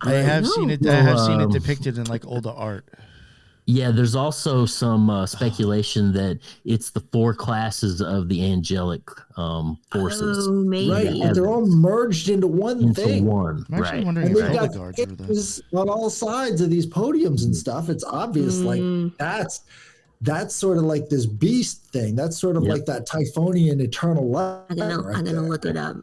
I have seen it. I have seen it depicted in like older art. Yeah, there's also some speculation that it's the four classes of the angelic forces. Oh, maybe. Right, they're all merged into one thing. One, I'm actually wondering and if they've got Elder drew that. faces on all sides of these podiums and stuff. It's obvious, like that's sort of like this beast thing. That's sort of like that Typhonian eternal light. I'm gonna look it up.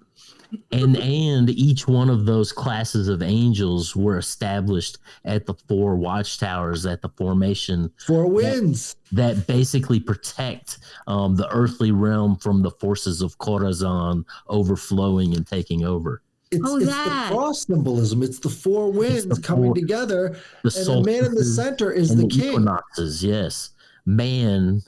And each one of those classes of angels were established at the four watchtowers at the formation. Four winds that basically protect the earthly realm from the forces of Khorasan overflowing and taking over. It's the cross symbolism. It's the four winds coming together, and the man in the center is the king. Equinoxes, yes. Man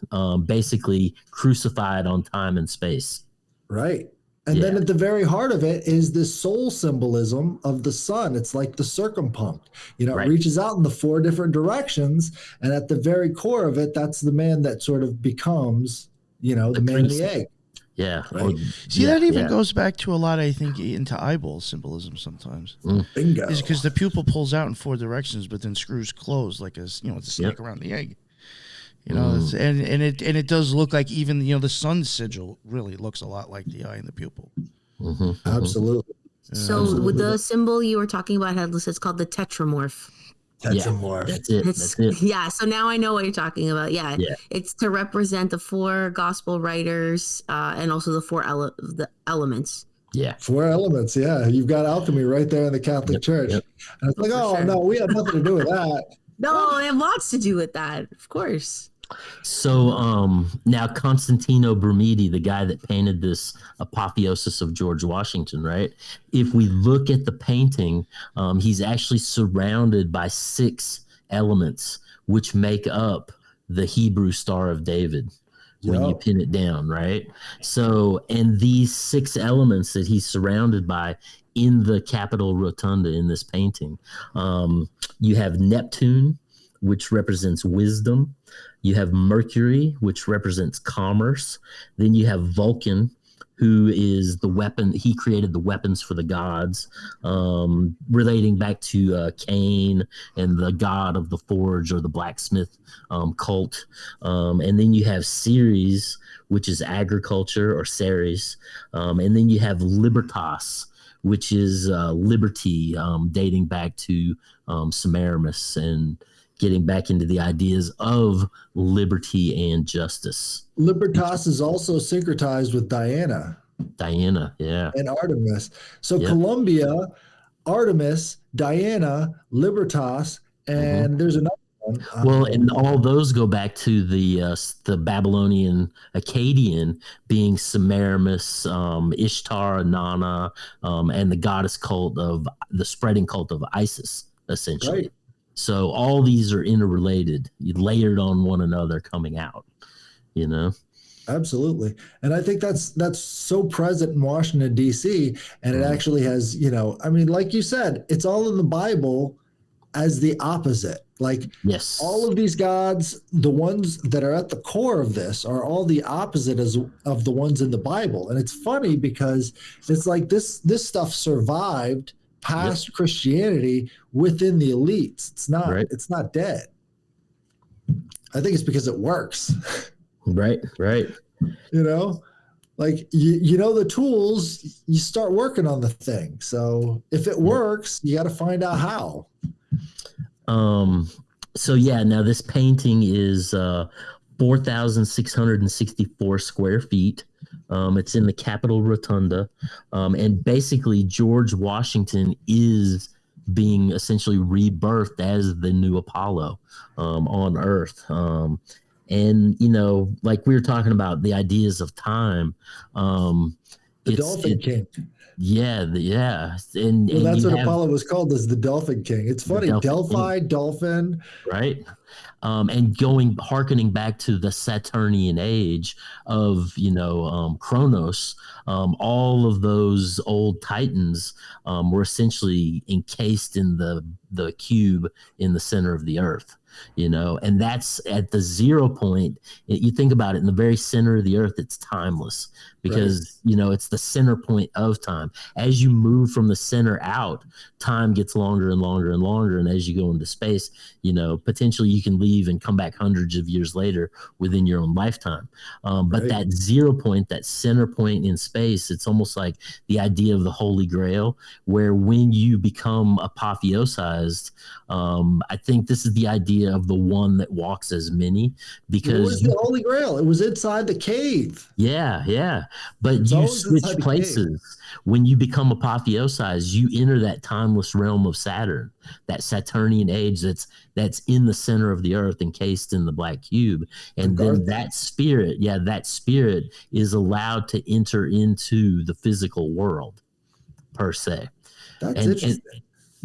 basically crucified on time and space. Right. And then at the very heart of it is this soul symbolism of the sun. It's like the circumpunct. It reaches out in the four different directions. And at the very core of it, that's the man that sort of becomes, the man in the egg. Yeah. Right. That even goes back to a lot, I think, into eyeball symbolism sometimes. Bingo. Is because the pupil pulls out in four directions, but then screws closed like it's a snake around the egg. And it does look like even the sun's sigil really looks a lot like the eye in the pupil. Absolutely. So with the symbol you were talking about, Headless, it's called the tetramorph. Tetramorph. That's it. Yeah, so now I know what you're talking about. Yeah. It's to represent the four gospel writers and also the four the elements. Yeah. Four elements. Yeah. You've got alchemy right there in the Catholic Church. And it's like, no, we have nothing to do with that. No, it has lots to do with that. Of course. So now Constantino Brumidi, the guy that painted this Apotheosis of George Washington, right? If we look at the painting, he's actually surrounded by 6 elements, which make up the Hebrew Star of David when you pin it down, right? So, and these 6 elements that he's surrounded by in the Capitol Rotunda in this painting, you have Neptune, which represents wisdom. You have Mercury, which represents commerce. Then you have Vulcan, who is the weapon. He created the weapons for the gods, relating back to Cain and the god of the forge or the blacksmith cult. And then you have Ceres, which is agriculture, or Ceres. And then you have Libertas, which is liberty, dating back to Semiramis and getting back into the ideas of liberty and justice. Libertas is also syncretized with Diana. And Artemis. So Columbia, Artemis, Diana, Libertas, and there's another one. Well, and all those go back to the Babylonian Akkadian being Semiramis, Ishtar, Inanna, and the goddess cult of the spreading cult of Isis, essentially. Right. So all these are interrelated, layered on one another, coming out. Absolutely. And I think that's so present in Washington, D.C. And it actually has, like you said, it's all in the Bible as the opposite. Like all of these gods, the ones that are at the core of this are all the opposite of the ones in the Bible. And it's funny because it's like this stuff survived past Christianity within the elites. It's not dead. I think it's because it works. Right. Like you know the tools, you start working on the thing. So if it works, you got to find out how. So now this painting is 4,664 square feet. It's in the Capitol Rotunda. And basically George Washington is being essentially rebirthed as the new Apollo on Earth. And, like we were talking about the ideas of time. The Dolphin King. Yeah. And that's what Apollo was called, as the Dolphin King. It's funny. Delphi, Dolphin. Right. And hearkening back to the Saturnian age of, Chronos, all of those old titans were essentially encased in the cube in the center of the earth. And that's at the 0 point. You think about it, in the very center of the earth, it's timeless because, it's the center point of time. As you move from the center out, time gets longer and longer and longer. And as you go into space, potentially you can leave and come back hundreds of years later within your own lifetime. But that 0 point, that center point in space, it's almost like the idea of the Holy Grail, where when you become apotheosized, I think this is the idea of the one that walks as many, because it was the Holy Grail. It was inside the cave. Yeah. But you switch places. When you become apotheosized, you enter that timeless realm of Saturn, that Saturnian age that's in the center of the earth, encased in the black cube. And then that spirit is allowed to enter into the physical world, per se. That's interesting.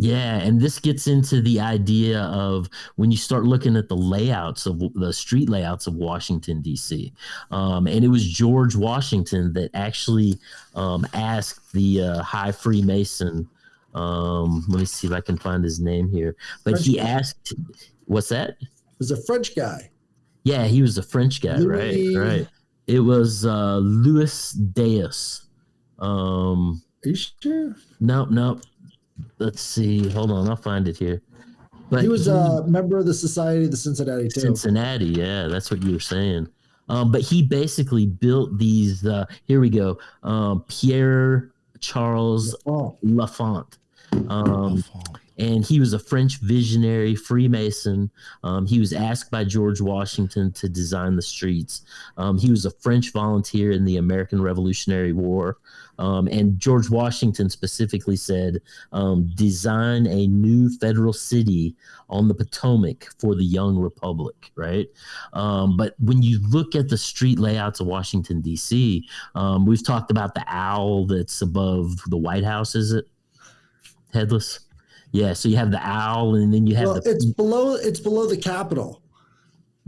And this gets into the idea of when you start looking at the layouts of the street layouts of Washington, D.C. And it was George Washington that actually asked the High Freemason, let me see if I can find his name here. But French he guy. asked, what's that? It was a French guy. Yeah, he was a French guy, right? It was Louis Deus. Are you sure? No. Let's see. Hold on, I'll find it here. But he was a member of the Society of the Cincinnati too. Cincinnati, yeah, that's what you were saying. But he basically built these. Here we go. Pierre Charles Lafont. And he was a French visionary, Freemason. He was asked by George Washington to design the streets. He was a French volunteer in the American Revolutionary War. And George Washington specifically said, design a new federal city on the Potomac for the young republic, right? But when you look at the street layouts of Washington, D.C., we've talked about the owl that's above the White House, is it? Headless? Yeah, so you have the owl, and then you have it's below the Capitol.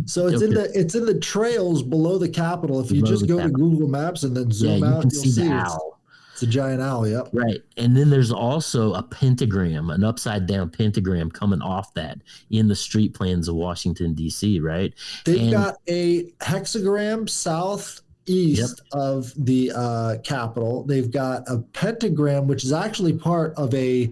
So it's in the trails below the Capitol. If you just go to Google Maps and then zoom out, you'll see the owl. It's a giant owl, yep. Right. And then there's also a pentagram, an upside down pentagram coming off that in the street plans of Washington, D.C., right? They've got a hexagram southeast of the Capitol. They've got a pentagram, which is actually part of a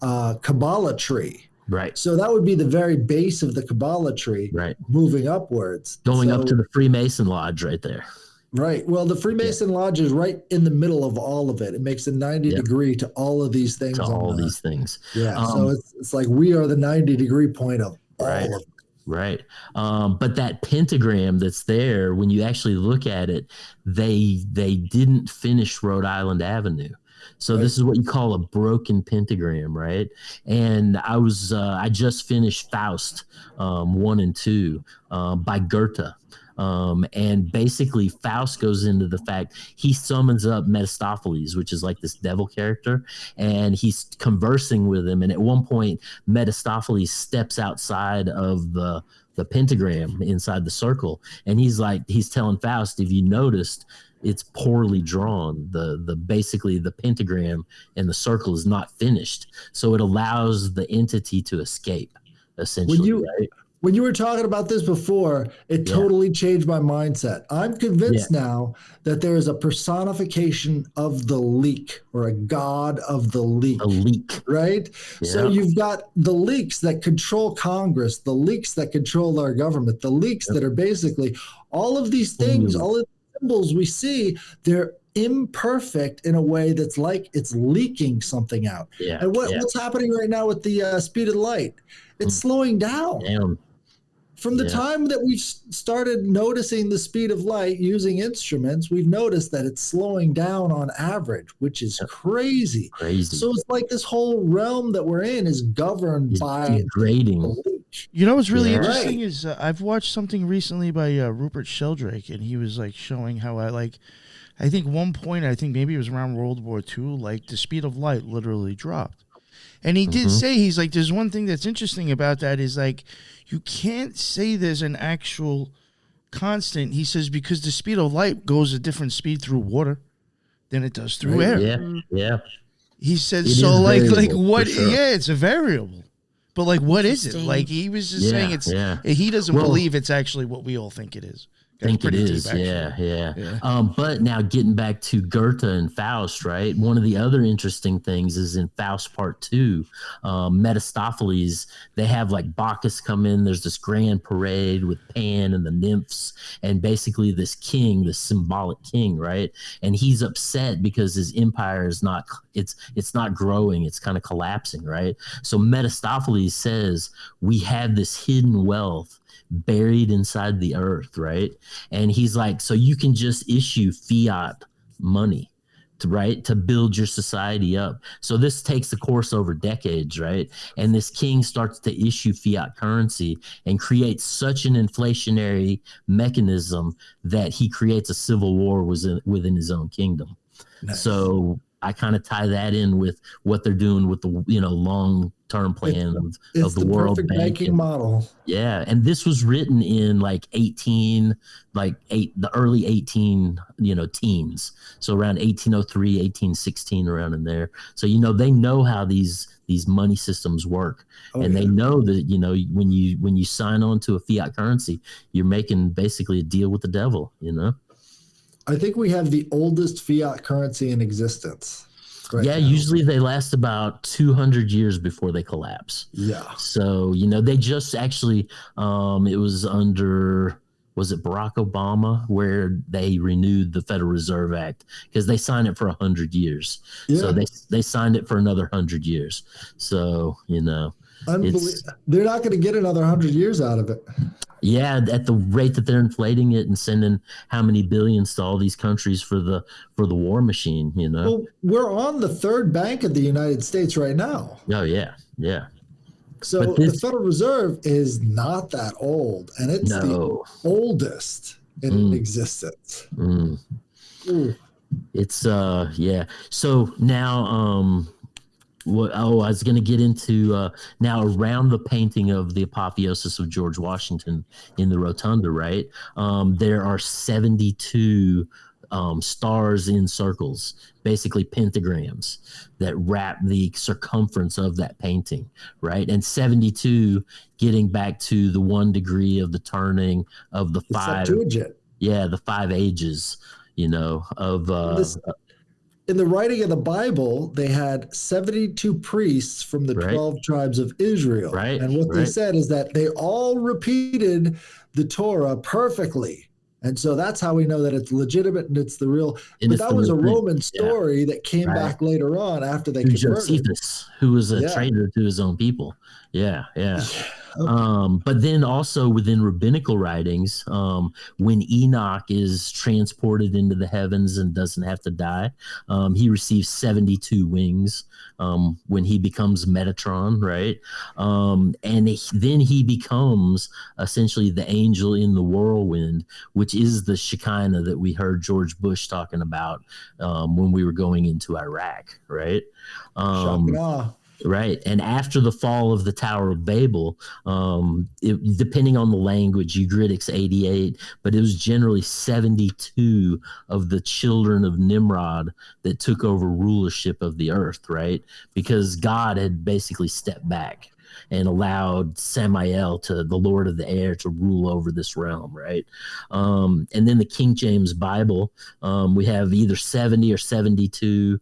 Kabbalah tree. Right. So that would be the very base of the Kabbalah tree, right, moving upwards. Going up to the Freemason Lodge right there. Right. Well, the Freemason Lodge is right in the middle of all of it. It makes a 90 degree to all of these things. To all these things. Yeah. So it's like we are the 90-degree point of all of it. Right. But that pentagram that's there, when you actually look at it, they didn't finish Rhode Island Avenue. So this is what you call a broken pentagram, right? And I just finished Faust 1 and 2 by Goethe. And basically Faust goes into the fact he summons up Mephistopheles, which is like this devil character, and he's conversing with him. And at one point, Mephistopheles steps outside of the pentagram inside the circle, and he's telling Faust, if you noticed, it's poorly drawn. The basically the pentagram and the circle is not finished, so it allows the entity to escape. Essentially, right? When you were talking about this before, it totally changed my mindset. I'm convinced now that there is a personification of the leak, or a god of the leak. A leak. Right? Yeah. So you've got the leaks that control Congress, the leaks that control our government, the leaks that are basically all of these things, all of the symbols we see, they're imperfect in a way that's like it's leaking something out. Yeah. And what's happening right now with the speed of light? It's slowing down. Damn. From the time that we've started noticing the speed of light using instruments, we've noticed that it's slowing down on average, which is crazy. So it's like this whole realm that we're in is governed by degrading. You know what's really interesting is I've watched something recently by Rupert Sheldrake, and he was like showing how I think one point, I think maybe it was around World War II, like the speed of light literally dropped. And he did say, he's like, there's one thing that's interesting about that is like, you can't say there's an actual constant. He says, because the speed of light goes a different speed through water than it does through air. Yeah. He said, It so like what? sure. Yeah, it's a variable. But like, what is it? Like, he was just saying he doesn't believe it's actually what we all think it is. Think it is, but now getting back to Goethe and Faust, right? One of the other interesting things is in Faust Part 2, Mephistopheles, they have like Bacchus come in. There's this grand parade with Pan and the nymphs, and basically this king, this symbolic king, right? And he's upset because his empire is not, it's not growing. It's kind of collapsing, right? So Mephistopheles says, we have this hidden wealth buried inside the earth, right? And he's like, so you can just issue fiat money to build your society up. So this takes the course over decades, right? And this king starts to issue fiat currency and creates such an inflationary mechanism that he creates a civil war within his own kingdom. Nice. So I kind of tie that in with what they're doing with the long-term plan of the World Bank banking model. Yeah, and this was written in the early 18 teens. So around 1803, 1816, around in there. So they know how these money systems work, they know that when you sign on to a fiat currency, you're making basically a deal with the devil. I think we have the oldest fiat currency in existence. Right now. Usually they last about 200 years before they collapse. Yeah. So, they just actually, it was under, was it Barack Obama, where they renewed the Federal Reserve Act because they signed it for 100 years. Yeah. So they signed it for another 100 years. So, they're not going to get another 100 years out of it. Yeah, at the rate that they're inflating it and sending how many billions to all these countries for the war machine, Well, we're on the third bank of the United States right now. Oh yeah. So the Federal Reserve is not that old, and it's the oldest in existence. It's So now I was going to get into now around the painting of the Apotheosis of George Washington in the Rotunda, right? There are 72 stars in circles, basically pentagrams that wrap the circumference of that painting, right? And 72 getting back to the 1 degree of the turning of the five. Septuagint. Yeah, the 5 ages, of. In the writing of the Bible, they had 72 priests from the 12 tribes of Israel. Right. And what they said is that they all repeated the Torah perfectly. And so that's how we know that it's legitimate and it's the real. But that was a Roman story that came back later on after they converted. Josephus, who was a traitor to his own people. Yeah. Okay. But then also within rabbinical writings, when Enoch is transported into the heavens and doesn't have to die, he receives 72 wings when he becomes Metatron, right? Then he becomes essentially the angel in the whirlwind, which is the Shekinah that we heard George Bush talking about when we were going into Iraq, right? Right. And after the fall of the Tower of Babel, depending on the language, Ugritic's 88, but it was generally 72 of the children of Nimrod that took over rulership of the earth, right? Because God had basically stepped back and allowed Samael, the Lord of the Air, to rule over this realm, right? And then the King James Bible, we have either 70 or 72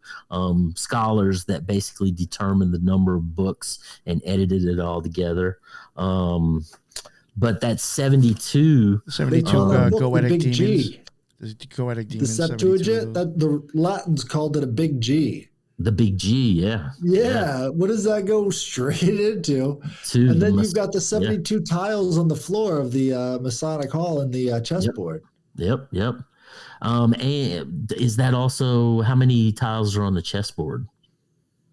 scholars that basically determined the number of books and edited it all together. But that 72... 72 goetic demons. G. The goetic demons. The Septuagint, the Latins called it a big G. The big G, yeah. What does that go straight into? And then you've got the 72 tiles on the floor of the Masonic Hall and the chessboard. Yep. And is that also how many tiles are on the chessboard?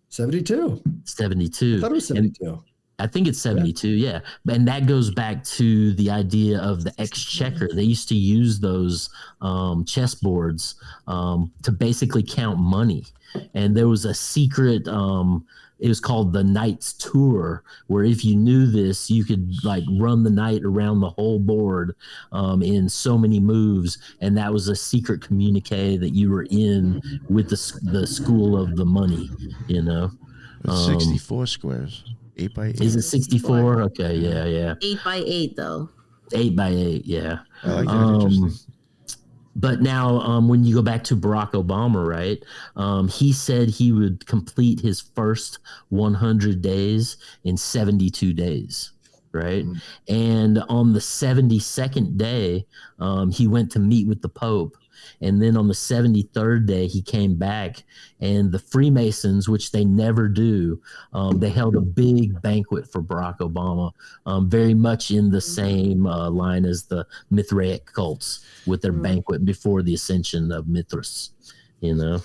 72. 72. I thought it was 72. I think it's 72, yeah. And that goes back to the idea of the exchequer. They used to use those chessboards to basically count money. And there was a secret it was called the Knight's Tour, where if you knew this, you could like run the knight around the whole board in so many moves, and that was a secret communique that you were in with the school of the money, you know. 64 squares, 8 by 8. Is it 64? Okay, yeah. 8 by 8 though. 8 by 8, yeah. I like that. Interesting. But now, when you go back to Barack Obama, right? He said he would complete his first 100 days in 72 days, right? Mm-hmm. And on the 72nd day, he went to meet with the Pope. And then on the 73rd day, he came back, and the Freemasons, which they never do, they held a big banquet for Barack Obama, very much in the same line as the Mithraic cults with their banquet before the ascension of Mithras, you know.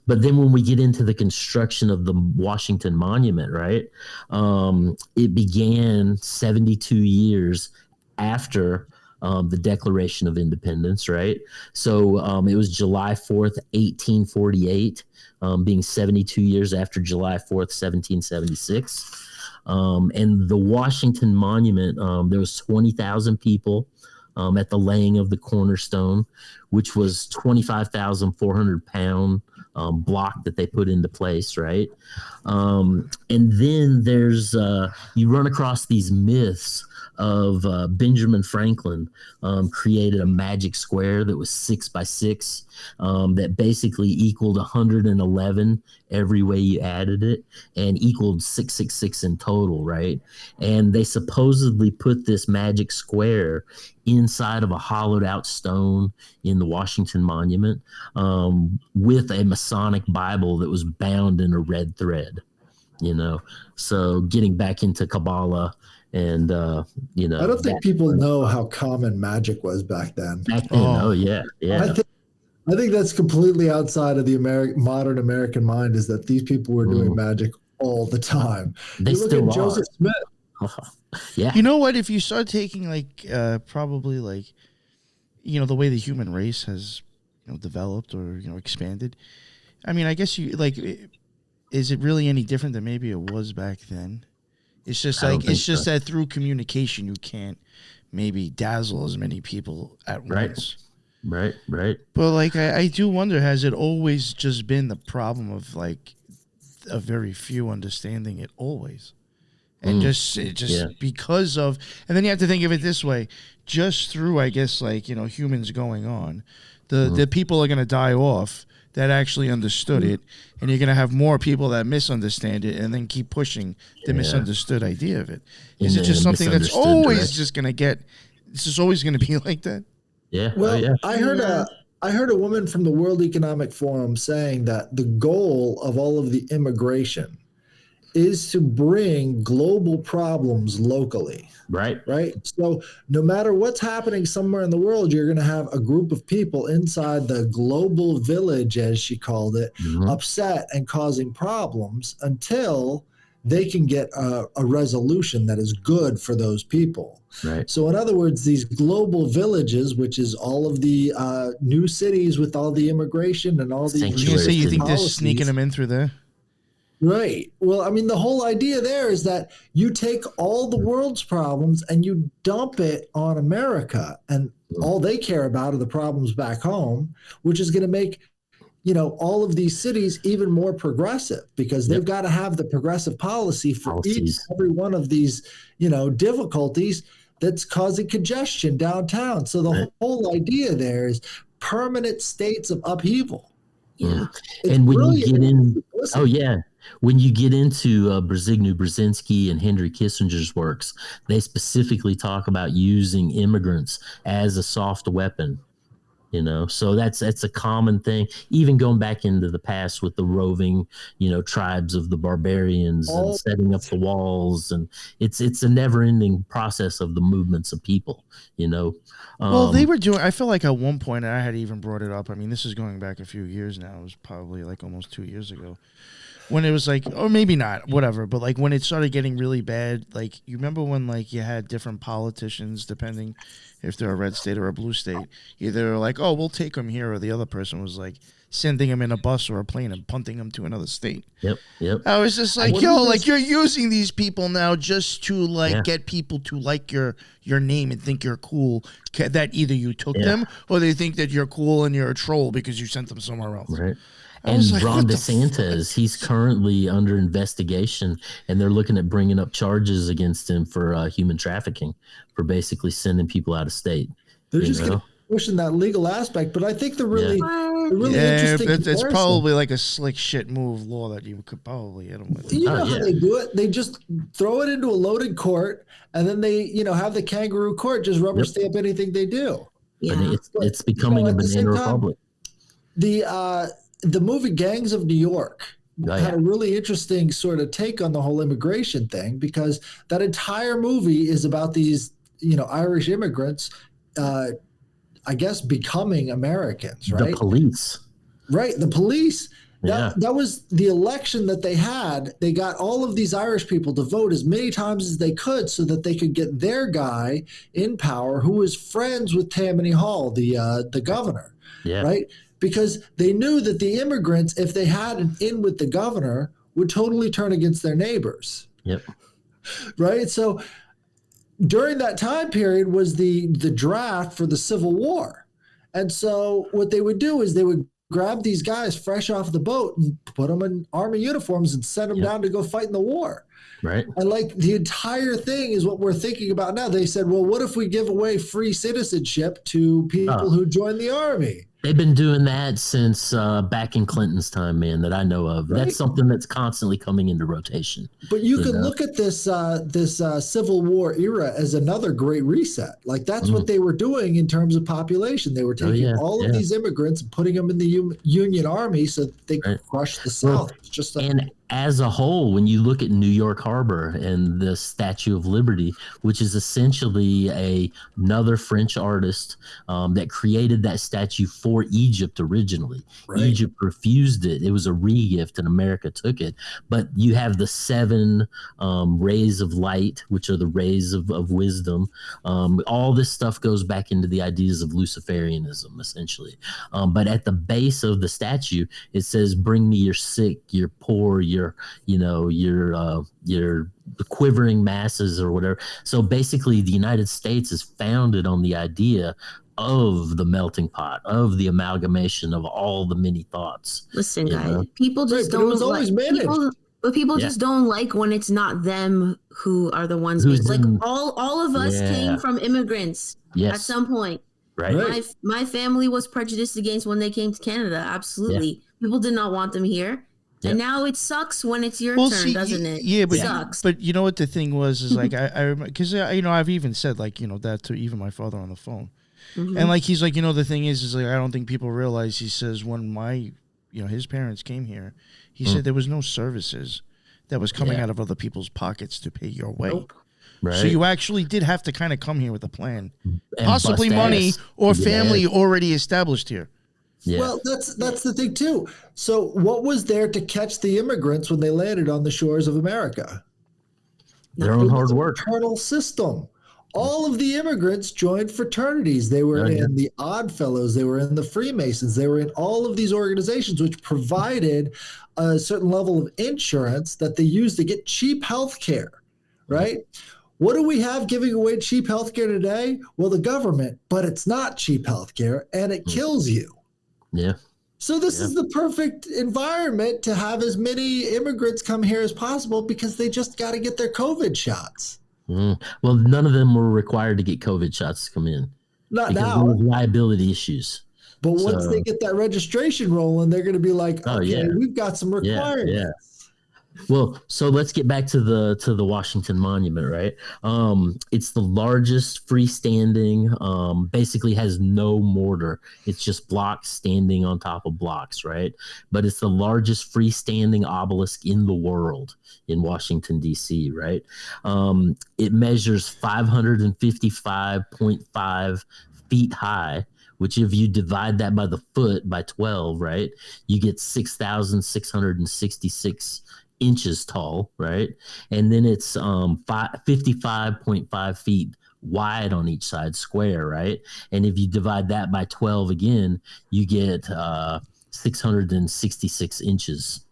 But then when we get into the construction of the Washington Monument, right, it began 72 years after the Declaration of Independence, right? So it was July 4th, 1848, being 72 years after July 4th, 1776. And the Washington Monument, there was 20,000 people at the laying of the cornerstone, which was 25,400 pound block that they put into place, right? And then there's you run across these myths of Benjamin Franklin created a magic square that was 6 by 6 that basically equaled 111 every way you added it, and equaled 666 in total, right? And they supposedly put this magic square inside of a hollowed out stone in the Washington Monument with a Masonic Bible that was bound in a red thread, you know. So getting back into Kabbalah, and you know, I don't think people know how common magic was back then. Yeah. I think that's completely outside of the modern American mind, is that these people were doing magic all the time. They look still at Joseph Smith. Yeah. You know what? If you start taking like probably like, you know, the way the human race has, you know, developed or, you know, expanded. I mean, I guess you like, is it really any different than maybe it was back then? It's just like, it's just that through communication, you can't maybe dazzle as many people at once. Right. But like, I do wonder, has it always just been the problem of like a very few understanding it always? And because of, and then you have to think of it this way, just through, I guess, like, you know, humans going on, the people are going to die off that actually understood it, and you're going to have more people that misunderstand it and then keep pushing the misunderstood idea of it. Is it just something that's always just going to get, it's just always going to be like that? Yeah. Well, I heard a woman from the World Economic Forum saying that the goal of all of the immigration is to bring global problems locally. Right. So no matter what's happening somewhere in the world, you're going to have a group of people inside the global village, as she called it, upset and causing problems until they can get a resolution that is good for those people. Right. So in other words, these global villages, which is all of the new cities with all the immigration and all the... You think they're sneaking them in through there? Right. Well, I mean, the whole idea there is that you take all the world's problems and you dump it on America, and all they care about are the problems back home, which is going to make, you know, all of these cities even more progressive, because they've got to have the progressive policy for every one of these, you know, difficulties that's causing congestion downtown. So the whole idea there is permanent states of upheaval. Yeah. And when you get in, when you get into Brzezinski, Brzezinski, and Henry Kissinger's works, they specifically talk about using immigrants as a soft weapon. You know, so that's a common thing, even going back into the past with the roving, you know, tribes of the barbarians and setting up the walls, and it's a never-ending process of the movements of people, you know. Well, they were doing, I feel like at one point, I had even brought it up. I mean, this is going back a few years now. It was probably like almost 2 years ago. when it was like, or maybe not, whatever, but like when it started getting really bad, like you remember when like you had different politicians, depending if they're a red state or a blue state, either like, oh, we'll take them here, or the other person was like sending them in a bus or a plane and punting them to another state. Yep. I was just like, yo, like you're using these people now just to like get people to like your name and think you're cool, that either you took them or they think that you're cool and you're a troll because you sent them somewhere else. Right. And like, Ron DeSantis, he's currently under investigation, and they're looking at bringing up charges against him for human trafficking, for basically sending people out of state. They're just pushing that legal aspect, but I think the really interesting it's probably like a slick shit move law that you could probably hit them with. You know how they do it? They just throw it into a loaded court, and then they, have the kangaroo court just rubber stamp anything they do. Yeah. It's becoming a banana republic. The movie Gangs of New York had a really interesting sort of take on the whole immigration thing, because that entire movie is about these, Irish immigrants, I guess, becoming Americans, right? The police. Right, the police. That was the election that they had. They got all of these Irish people to vote as many times as they could so that they could get their guy in power, who was friends with Tammany Hall, the governor, right? Because they knew that the immigrants, if they had an in with the governor, would totally turn against their neighbors. Yep. Right? So during that time period was the draft for the Civil War. And so what they would do is they would grab these guys fresh off the boat and put them in army uniforms and send them down to go fight in the war. Right. And like the entire thing is what we're thinking about now. They said, well, what if we give away free citizenship to people who join the army? They've been doing that since back in Clinton's time, man, that I know of. Right. That's something that's constantly coming into rotation. But you could look at this Civil War era as another great reset. Like that's what they were doing in terms of population. They were taking all of these immigrants and putting them in the Union Army so that they could crush the South. It's just and as a whole, when you look at New York Harbor and the Statue of Liberty, which is essentially another French artist that created that statue for Egypt originally. Right. Egypt refused it. It was a regift and America took it. But you have the 7 rays of light, which are the rays of wisdom. All this stuff goes back into the ideas of Luciferianism, essentially. But at the base of the statue, it says, bring me your sick, your poor, your the quivering masses or whatever. So basically the United States is founded on the idea of the melting pot, of the amalgamation of all the many thoughts. Listen, guys, people just don't people just don't like when it's not them who are the ones like all of us came from immigrants at some point. Right. My family was prejudiced against when they came to Canada. Absolutely. People did not want them here. Yep. And now it sucks when it's your turn, doesn't it? Yeah, but it sucks. But you know what the thing was is like I remember, because I've even said like that to even my father on the phone, and like he's like the thing is like I don't think people realize, he says, when my his parents came here, he said there was no services that was coming out of other people's pockets to pay your way. Nope. Right. So you actually did have to kind of come here with a plan, and possibly money or family already established here. Yeah. Well, that's the thing too. So what was there to catch the immigrants when they landed on the shores of America? Their own hard work. Fraternal system. All of the immigrants joined fraternities. They were in the Odd Fellows. They were in the Freemasons. They were in all of these organizations which provided a certain level of insurance that they used to get cheap health care, right? What do we have giving away cheap health care today? Well, the government, but it's not cheap health care, and it kills you. Yeah. So this is the perfect environment to have as many immigrants come here as possible, because they just got to get their COVID shots. Well, none of them were required to get COVID shots to come in. Not because now. There was liability issues. But once they get that registration rolling, they're going to be like, okay, we've got some requirements. Yeah. Well, so let's get back to the Washington Monument, right? It's the largest freestanding, basically has no mortar. It's just blocks standing on top of blocks, right? But it's the largest freestanding obelisk in the world in Washington, D.C., right? It measures 555.5 feet high, which if you divide that by the foot by 12, right, you get 6,666 inches tall, right? And then it's 55.5 feet wide on each side, square, right? And if you divide that by 12 again, you get 666 inches,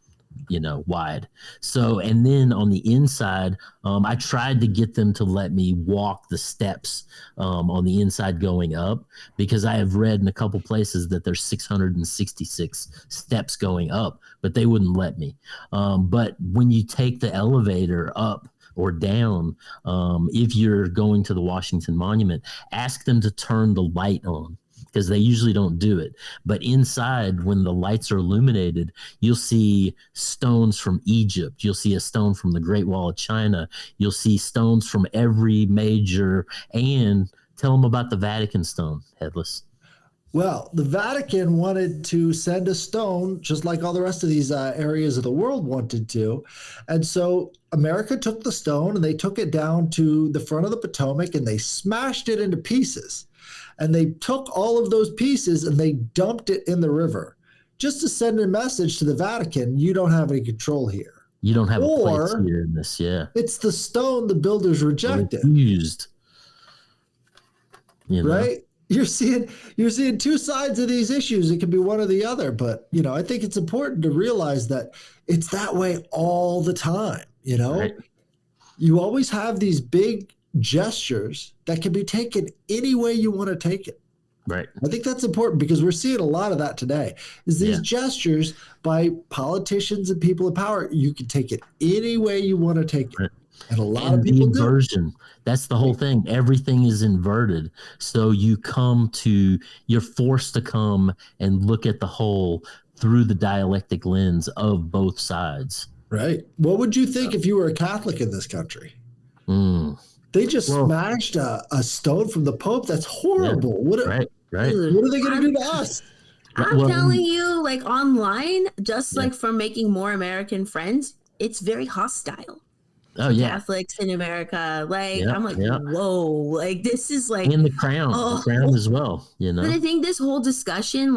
wide. So, and then on the inside, I tried to get them to let me walk the steps on the inside going up, because I have read in a couple places that there's 666 steps going up, but they wouldn't let me. But when you take the elevator up or down, if you're going to the Washington Monument, ask them to turn the light on, because they usually don't do it. But inside, when the lights are illuminated, you'll see stones from Egypt. You'll see a stone from the Great Wall of China. You'll see stones from every major. And tell them about the Vatican stone, Headless. Well, the Vatican wanted to send a stone, just like all the rest of these areas of the world wanted to. And so America took the stone and they took it down to the front of the Potomac and they smashed it into pieces. And they took all of those pieces and they dumped it in the river, just to send a message to the Vatican: you don't have any control here. You don't have a place here in this, yeah. It's the stone the builders rejected. Refused. Right? You're seeing two sides of these issues. It can be one or the other, but I think it's important to realize that it's that way all the time. Right. You always have these big gestures that can be taken any way you want to take it. Right. I think that's important, because we're seeing a lot of that today, is these gestures by politicians and people in power. You can take it any way you want to take it. Right. And a lot of people do. Inversion. That's the whole thing. Everything is inverted. So you're forced to come and look at the whole through the dialectic lens of both sides. What would you think if you were a Catholic in this country? They just smashed a stone from the Pope. That's horrible. Yeah, right. What are they going to do to us? I'm telling you, like online, just like from making more American friends, it's very hostile. Oh yeah, Catholics in America. I'm like, whoa, like this is like, and the crown as well. But I think this whole discussion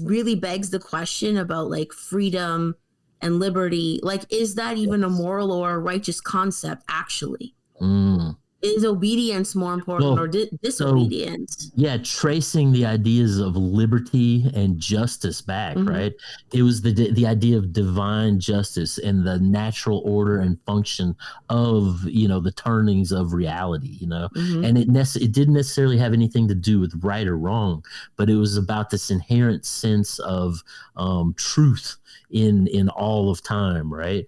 really begs the question about freedom and liberty. Is that even a moral or a righteous concept actually? Is obedience more important or disobedience? Tracing the ideas of liberty and justice back, right? It was the idea of divine justice and the natural order and function of the turnings of reality, and it didn't necessarily have anything to do with right or wrong, but it was about this inherent sense of truth in all of time, right?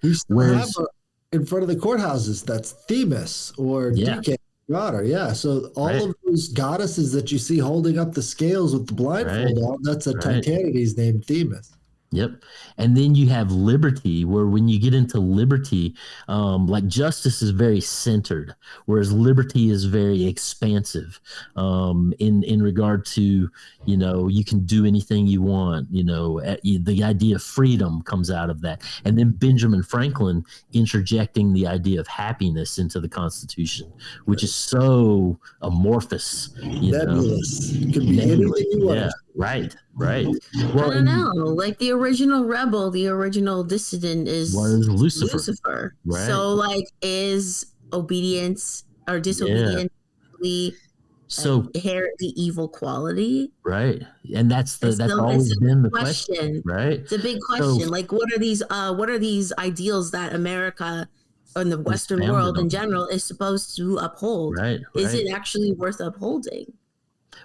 In front of the courthouses, that's Themis or Dike Goddard. So all of those goddesses that you see holding up the scales with the blindfold on, that's a Titanides named Themis. Yep. And then you have liberty, where when you get into liberty, justice is very centered, whereas liberty is very expansive in regard to, you can do anything you want, the idea of freedom comes out of that. And then Benjamin Franklin interjecting the idea of happiness into the Constitution, which is so amorphous. Nebulous. It could be anything you want. Yeah. Right. Well, I don't know. The original rebel, the original dissident was Lucifer. Right. So, is obedience or disobedience inherently evil quality? Right. And that's always been the question. Right. It's a big question. So, what are these ideals that America and the Western world in general is supposed to uphold? Right. Is it actually worth upholding?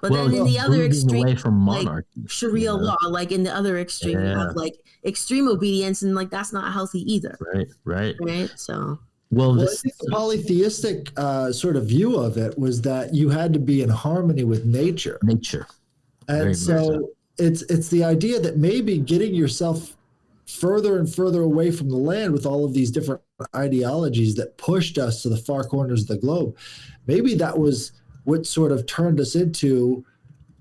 But then in the other extreme, away from monarchy, Sharia law, in the other extreme, you have extreme obedience, and that's not healthy either. Right. So, I think the polytheistic sort of view of it was that you had to be in harmony with nature. And so it's the idea that maybe getting yourself further and further away from the land with all of these different ideologies that pushed us to the far corners of the globe, maybe that was what sort of turned us into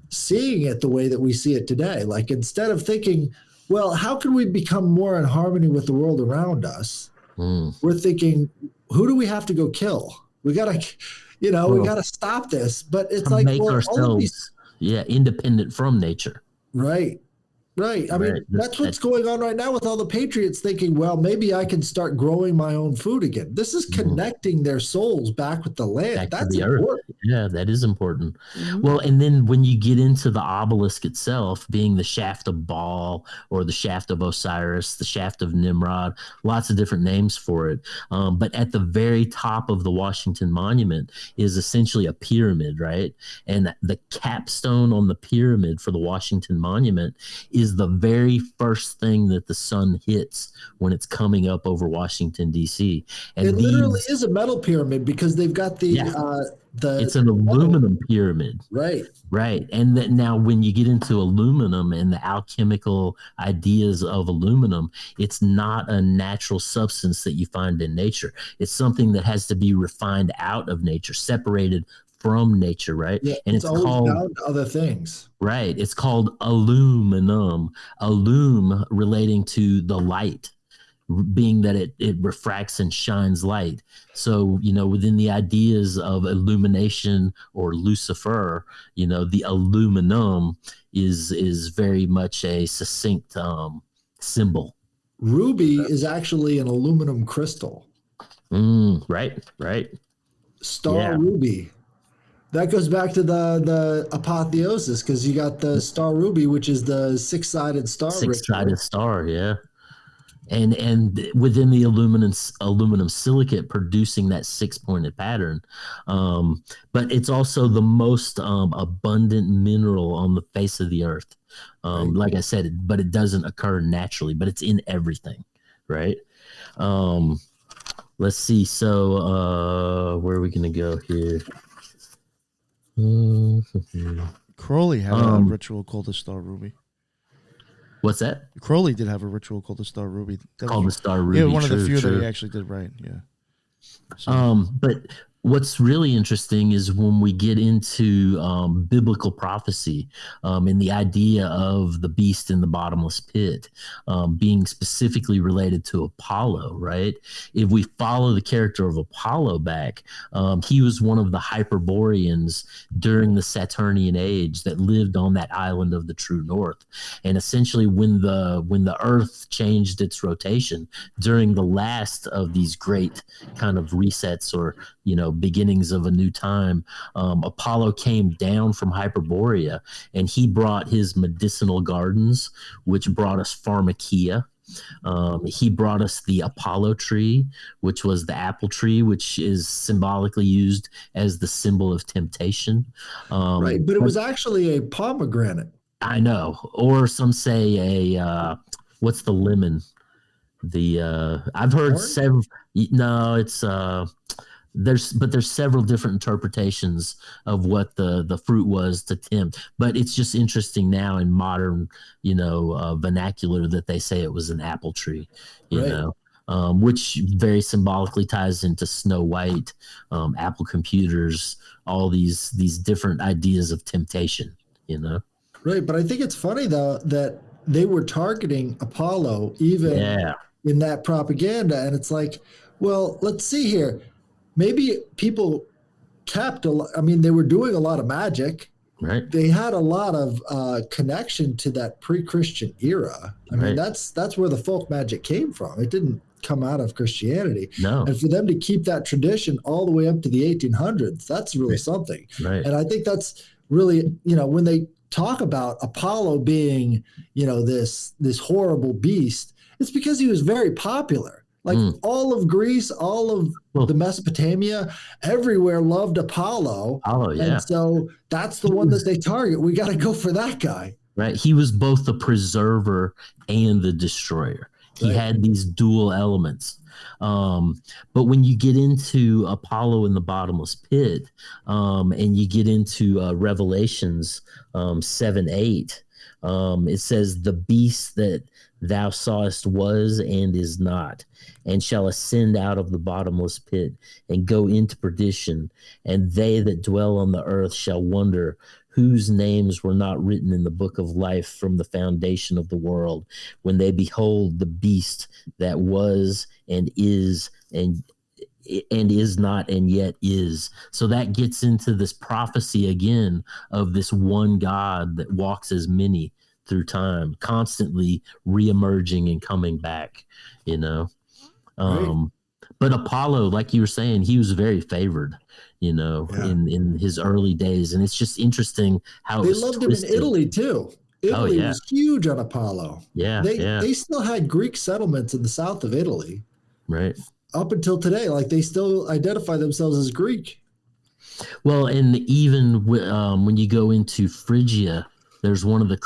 seeing it the way that we see it today. Instead of thinking, well, how can we become more in harmony with the world around us? We're thinking, who do we have to go kill? We got to, we got to stop this. But it's make ourselves Yeah, independent from nature. Right. Right. I mean, that's what's going on right now with all the patriots thinking, well, maybe I can start growing my own food again. This is connecting their souls back with the land. That's important. Earth. Yeah, that is important. Well, and then when you get into the obelisk itself, being the shaft of Baal or the shaft of Osiris, the shaft of Nimrod, lots of different names for it. But at the very top of the Washington Monument is essentially a pyramid, right? And the capstone on the pyramid for the Washington Monument is the very first thing that the sun hits when it's coming up over Washington, D.C. And it literally is a metal pyramid because they've got the it's an aluminum pyramid. Right. And that now when you get into aluminum and the alchemical ideas of aluminum, it's not a natural substance that you find in nature. It's something that has to be refined out of nature, separated from nature, right? Yeah, and it's called bound to other things. Right. It's called aluminum. Alum relating to the light, being that it refracts and shines light. So, within the ideas of illumination or Lucifer, the aluminum is very much a succinct symbol. Ruby is actually an aluminum crystal. Right. Star ruby. That goes back to the Apotheosis, because you got the star ruby, which is the six-sided star. Six-sided star, yeah. And within the aluminum silicate producing that six-pointed pattern. But it's also the most abundant mineral on the face of the earth. Like I said, but it doesn't occur naturally, but it's in everything, right? Let's see. So where are we going to go here? Crowley had a ritual called the Star Ruby. What's that? Crowley did have a ritual called the Star Ruby. Called the Star Ruby. Yeah, one of the few that he actually did right. Yeah. So. But what's really interesting is when we get into biblical prophecy and the idea of the beast in the bottomless pit being specifically related to Apollo, right? If we follow the character of Apollo back, he was one of the Hyperboreans during the Saturnian age that lived on that island of the true north. And essentially when the earth changed its rotation during the last of these great kind of resets or beginnings of a new time, Apollo came down from Hyperborea and he brought his medicinal gardens, which brought us pharmakia. He brought us the Apollo tree, which was the apple tree, which is symbolically used as the symbol of temptation. Right, but it was actually a pomegranate. I know, or some say what's the lemon? I've heard several. No, it's there's several different interpretations of what the fruit was to tempt, but it's just interesting now in modern vernacular that they say it was an apple tree, which very symbolically ties into Snow White, Apple computers, all these different ideas of temptation, Right, but I think it's funny though that they were targeting Apollo even in that propaganda, and it's like, well, let's see here. Maybe people they were doing a lot of magic. Right. They had a lot of connection to that pre-Christian era. I mean, that's where the folk magic came from. It didn't come out of Christianity. No. And for them to keep that tradition all the way up to the 1800s, that's really something. Right. And I think that's really, when they talk about Apollo being, this horrible beast, it's because he was very popular. Like all of Greece, all of the Mesopotamia, everywhere loved Apollo. And so that's the one that they target. We got to go for that guy. Right. He was both the preserver and the destroyer. He had these dual elements. But when you get into Apollo in the bottomless pit, and you get into Revelations 7:8, it says, "The beast that thou sawest was and is not, and shall ascend out of the bottomless pit and go into perdition. And they that dwell on the earth shall wonder, whose names were not written in the book of life from the foundation of the world, when they behold the beast that was and is and is not and yet is. So that gets into this prophecy again of this one God that walks as many through time, constantly reemerging and coming back, you know. Right. But Apollo, like you were saying, he was very favored, you know, in his early days. And it's just interesting how they loved twisted. him in Italy too. Italy was huge on Apollo. They still had Greek settlements in the south of Italy. Right. Up until today, like they still identify themselves as Greek. Well, and even when you go into Phrygia, there's one of the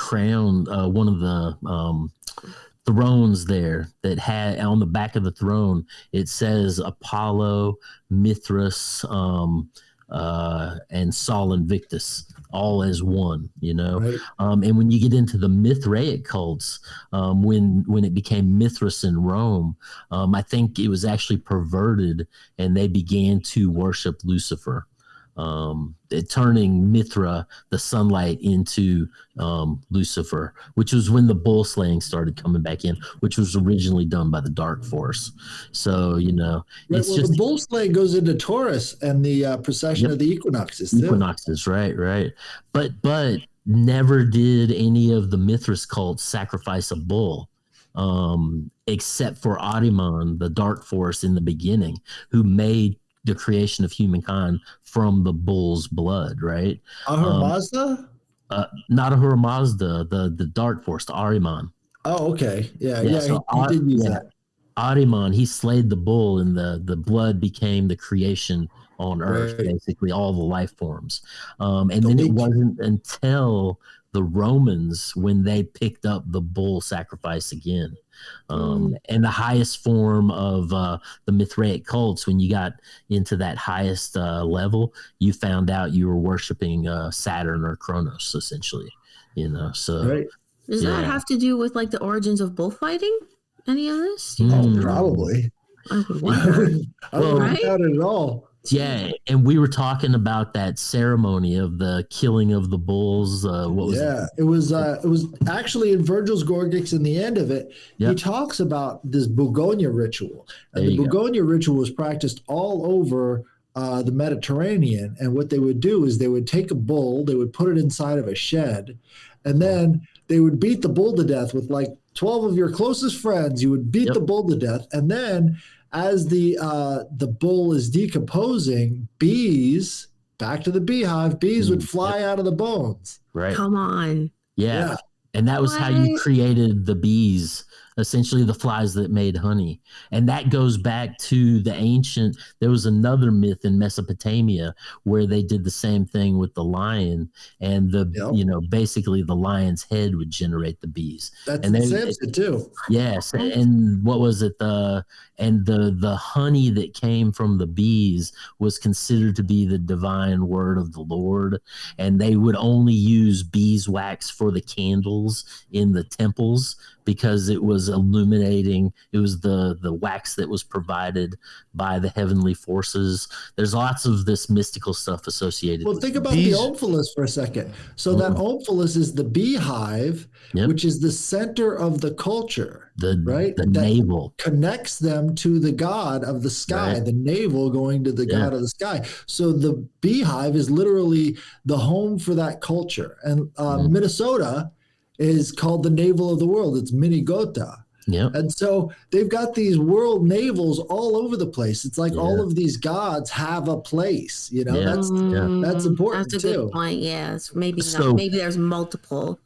thrones there that had on the back of the throne, it says Apollo, Mithras, and Sol Invictus, all as one, you know. Right. And when you get into the Mithraic cults, when it became Mithras in Rome, I think it was actually perverted, and they began to worship Lucifer, turning Mithra, the sunlight, into Lucifer, which was when the bull slaying started coming back in, which was originally done by the Dark Force. So, you know, it's just the bull slaying goes into Taurus and the procession of the equinoxes too. Equinoxes, right. But never did any of the Mithras cults sacrifice a bull, except for Ahriman, the Dark Force in the beginning, who made the creation of humankind from the bull's blood, right? Ahura Mazda? Not Ahura Mazda, the Dark Force, the Ahriman. Oh, okay. Yeah, So he did use that. Ahriman, he slayed the bull, and the blood became the creation on Earth, basically all the life forms. And then it wasn't until the Romans when they picked up the bull sacrifice again. And the highest form of the Mithraic cults, when you got into that highest level, you found out you were worshiping Saturn or Kronos, essentially, you know. So does that have to do with like the origins of bullfighting? Any of this? Probably. I would wonder. I wouldn't doubt it at all. Yeah, and we were talking about that ceremony of the killing of the bulls. What was it? It was actually in Virgil's Gorgics. In the end of it, he talks about this Bugonia ritual, and the Bugonia ritual was practiced all over the Mediterranean. And what they would do is they would take a bull, they would put it inside of a shed, and then they would beat the bull to death with like 12 of your closest friends. You would beat the bull to death, and then as the bull is decomposing, bees, back to the beehive, bees would fly out of the bones. Right. Come on. Yeah. And that was how you created the bees, essentially the flies that made honey. And that goes back to the ancient, there was another myth in Mesopotamia where they did the same thing with the lion, and basically the lion's head would generate the bees. That's in Samson too. Yes. And what was it? The honey that came from the bees was considered to be the divine word of the Lord. And they would only use beeswax for the candles in the temples because it was illuminating. It was the wax that was provided by the heavenly forces. There's lots of this mystical stuff associated. Well, think about the omphalos for a second. So that omphalos is the beehive, which is the center of the culture, the that navel connects them to the god of the sky, the navel going to the god of the sky. So the beehive is literally the home for that culture. And Minnesota is called the navel of the world. It's Minigota. Yeah. And so they've got these world navels all over the place. It's like all of these gods have a place, you know. That's important too. That's a good point. Yes. Maybe there's multiple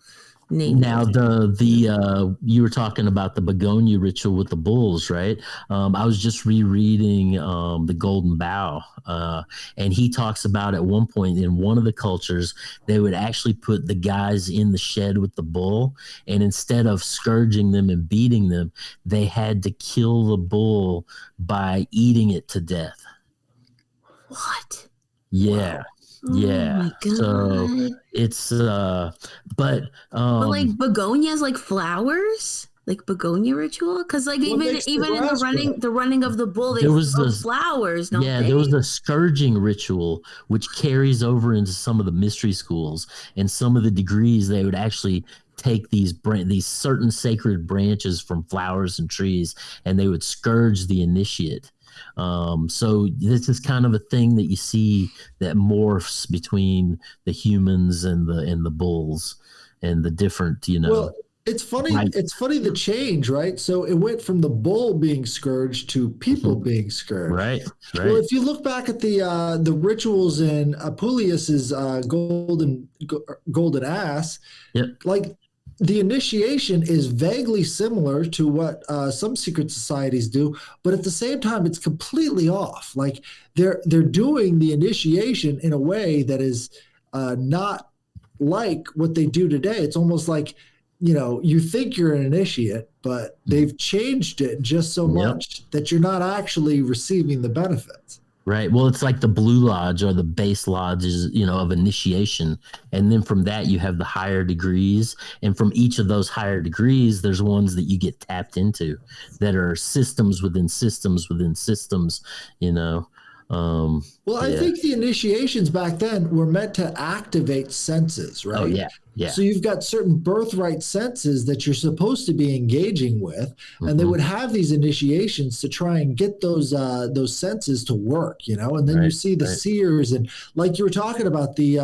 names. Now the you were talking about the begonia ritual with the bulls, right? I was just rereading the Golden Bough, and he talks about at one point in one of the cultures they would actually put the guys in the shed with the bull, and instead of scourging them and beating them, they had to kill the bull by eating it to death. What? Yeah. Wow. Yeah. So it's but like begonias, like flowers, like begonia ritual, because like even in the running of the bull, they throw flowers. Don't they? There was a scourging ritual which carries over into some of the mystery schools, and some of the degrees they would actually take these certain sacred branches from flowers and trees, and they would scourge the initiate. So this is kind of a thing that you see that morphs between the humans and the bulls and the different, Well, it's funny. Right. It's funny the change, right? So it went from the bull being scourged to people being scourged. Right. Well, if you look back at the rituals in Apuleius's golden ass, like the initiation is vaguely similar to what some secret societies do, but at the same time, it's completely off. Like they're doing the initiation in a way that is not like what they do today. It's almost like, you think you're an initiate, but they've changed it just so much that you're not actually receiving the benefits. Right. Well, it's like the Blue Lodge or the base lodges, of initiation. And then from that, you have the higher degrees. And from each of those higher degrees, there's ones that you get tapped into that are systems within systems within systems, I think the initiations back then were meant to activate senses, right? Oh, yeah. Yeah. So you've got certain birthright senses that you're supposed to be engaging with, and they would have these initiations to try and get those senses to work, and then you see the seers, and like you were talking about the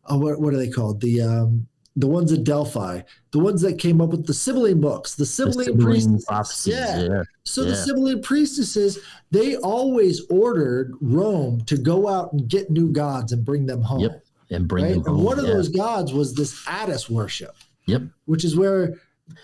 what are they called? The ones at Delphi, the ones that came up with the Sibylline books, the Sibylline priestesses. Prophecies, So the Sibylline priestesses, they always ordered Rome to go out and get new gods and bring them home. Yep. And bring them home. And one of those gods was this Aeneas worship. Yep. Which is where